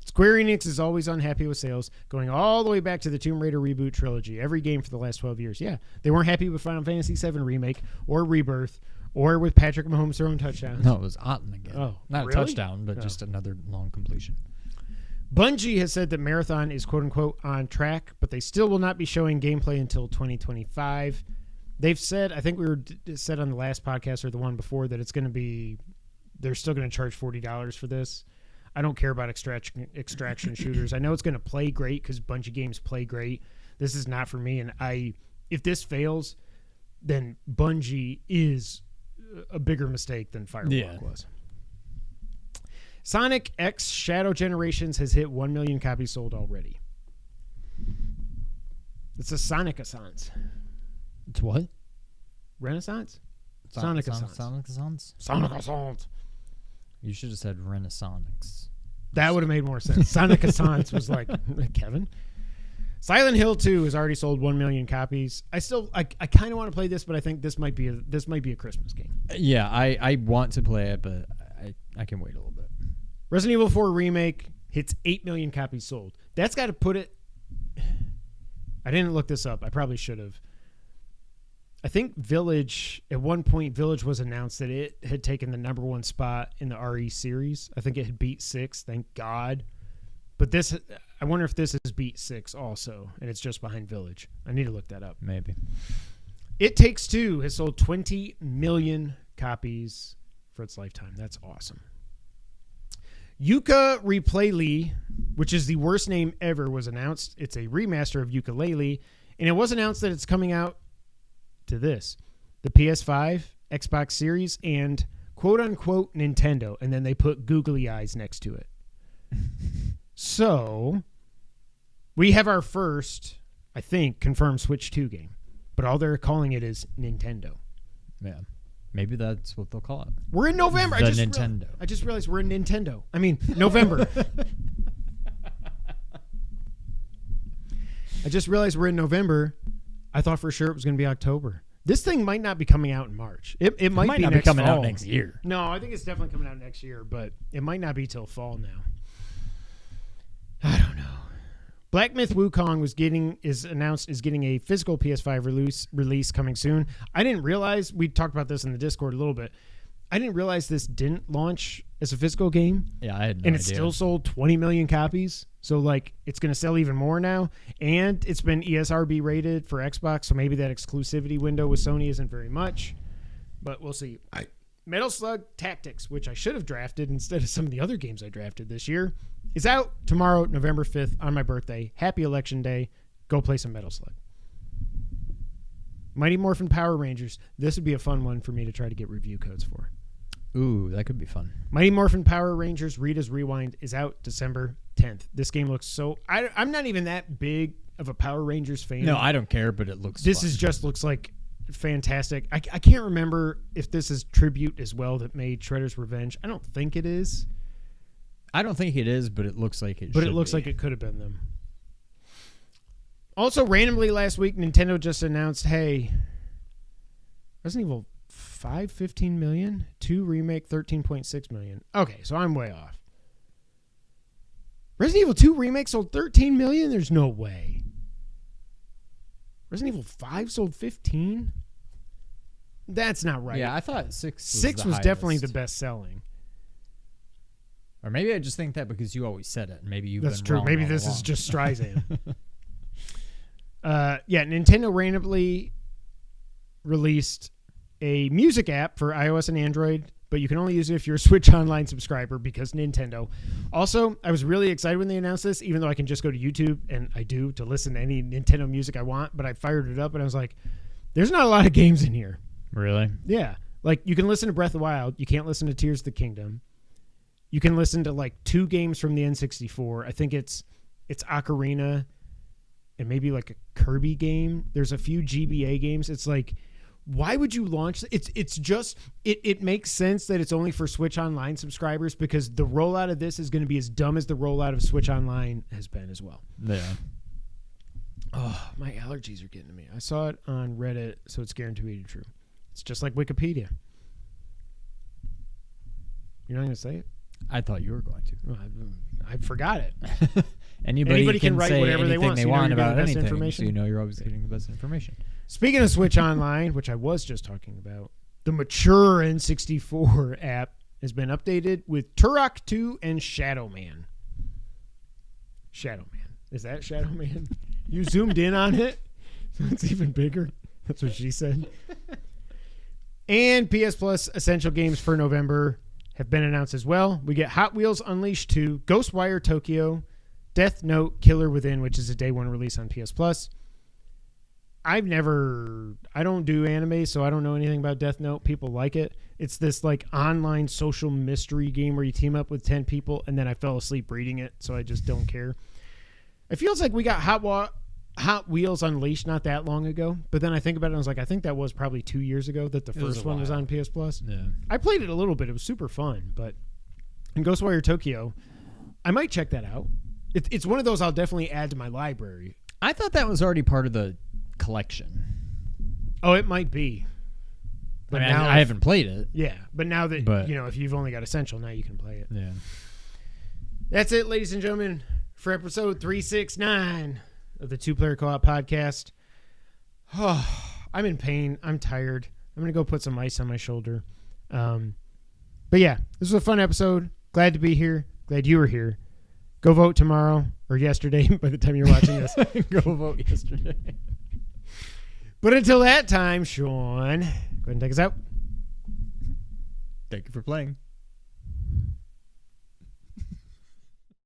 Square Enix is always unhappy with sales, going all the way back to the Tomb Raider reboot trilogy. Every game for the last 12 years. Yeah, they weren't happy with Final Fantasy VII Remake or Rebirth or with Patrick Mahomes throwing touchdowns. No, it was Otten again. Oh, not really? a touchdown, but just another long completion. Bungie has said that Marathon is quote-unquote on track, but they still will not be showing gameplay until 2025. They've said, I think we were said on the last podcast or the one before, that it's going to be, they're still going to charge $40 for this. I don't care about extraction shooters. I know it's going to play great because Bungie games play great. This is not for me. And if this fails, then Bungie is a bigger mistake than Firewalk was. Sonic X Shadow Generations has hit 1 million copies sold already. It's a Sonic Assance. It's what? Renaissance? Sonic Assance. Sonic Assance? Sonic Assance. You should have said Renaissance. That would have made more sense. Sonic Assance was like, Kevin. Silent Hill 2 has already sold 1 million copies. I kind of want to play this, but I think this might be a Christmas game. Yeah, I want to play it, but I can wait a little bit. Resident Evil 4 Remake hits 8 million copies sold. That's got to put it... I didn't look this up. I probably should have. I think Village, at one point, Village was announced that it had taken the number 1 spot in the RE series. I think it had beat 6, thank God. But this, I wonder if this has beat 6 also, and it's just behind Village. I need to look that up. Maybe. It Takes Two has sold 20 million copies for its lifetime. That's awesome. Yuka Replay, which is the worst name ever, was announced. It's a remaster of Yooka-Laylee, and it was announced that it's coming out to this, the PS5, Xbox Series, and quote-unquote Nintendo, and then they put googly eyes next to it. So, we have our first, I think, confirmed Switch 2 game, but all they're calling it is Nintendo. Yeah. Maybe that's what they'll call it. We're in November. Nintendo. I just realized we're in Nintendo. I mean, November. I just realized we're in November. I thought for sure it was going to be October. This thing might not be coming out in March. It might be not next be coming fall. out next year. No, I think it's definitely coming out next year, but it might not be till fall now. I don't know. Black Myth Wukong is announced as getting a physical PS5 release coming soon. I didn't realize, we talked about this in the Discord a little bit. I didn't realize this didn't launch as a physical game. Yeah, I had no and idea. it still sold 20 million copies. So, like, it's going to sell even more now. And it's been ESRB rated for Xbox, so maybe that exclusivity window with Sony isn't very much. But we'll see. Metal Slug Tactics, which I should have drafted instead of some of the other games I drafted this year, is out tomorrow, November 5th, on my birthday. Happy Election Day. Go play some Metal Slug. Mighty Morphin Power Rangers. This would be a fun one for me to try to get review codes for. Ooh, that could be fun. Mighty Morphin Power Rangers Rita's Rewind is out December 10th. This game looks so... I'm not even that big of a Power Rangers fan. No, I don't care, but it looks This fun. is just looks like fantastic. I can't remember if this is Tribute as well that made Shredder's Revenge. I don't think it is. I don't think it is, but it looks like it But should it looks be. like it could have been them. Also, randomly last week, Nintendo just announced, hey, Resident Evil 5, 15 million? 2 Remake, 13.6 million. Okay, so I'm way off. Resident Evil 2 Remake sold 13 million? There's no way. Resident Evil 5 sold 15? That's not right. Yeah, I thought 6 was 6 the was definitely highest. the best selling. Or maybe I just think that because you always said it. Maybe you've That's been true. wrong Maybe all this is along. just Streisand. Yeah, Nintendo randomly released a music app for iOS and Android, but you can only use it if you're a Switch Online subscriber because Nintendo. Also, I was really excited when they announced this, even though I can just go to YouTube, and I do, to listen to any Nintendo music I want, but I fired it up and I was like, there's not a lot of games in here. Really? Yeah. Like, you can listen to Breath of the Wild. You can't listen to Tears of the Kingdom. You can listen to, like, 2 games from the N64. I think it's Ocarina and maybe, like, a Kirby game. There's a few GBA games. It's like, why would you launch? It's just, it makes sense that it's only for Switch Online subscribers because the rollout of this is going to be as dumb as the rollout of Switch Online has been as well. Yeah. Oh, my allergies are getting to me. I saw it on Reddit, so it's guaranteed to be true. It's just like Wikipedia. You're not going to say it? I thought you were going to. Well, I forgot it. Anybody can write say whatever they anything want, they so you know want you're getting about the best anything, information. so you know you're always getting the best information. Speaking of Switch Online, which I was just talking about, the mature N64 app has been updated with Turok 2 and Shadow Man. Shadow Man. Is that Shadow Man? You zoomed in on it, so it's even bigger. That's what she said. And PS Plus Essential Games for November have been announced as well. We get Hot Wheels Unleashed 2, Ghostwire Tokyo, Death Note, Killer Within, which is a day one release on PS Plus. I don't do anime, so I don't know anything about Death Note. People like it. It's this like online social mystery game where you team up with 10 people, and then I fell asleep reading it, so I just don't care. It feels like we got Hot Wheels Unleashed not that long ago, but then I think about it and I was like, I think that was probably 2 years ago that the first one was on PS Plus. Yeah. I played it a little bit. It was super fun, but in Ghostwire Tokyo, I might check that out. It's one of those I'll definitely add to my library. I thought that was already part of the collection. Oh, it might be. But now I haven't played it. Yeah, but now that, if you've only got Essential, now you can play it. Yeah. That's it, ladies and gentlemen, for episode 369 of the Two Player Co-op podcast. Oh, I'm in pain. I'm tired. I'm going to go put some ice on my shoulder. But yeah, this was a fun episode. Glad to be here. Glad you were here. Go vote tomorrow or yesterday by the time you're watching this. Go vote yesterday. But until that time, Sean, go ahead and take us out. Thank you for playing.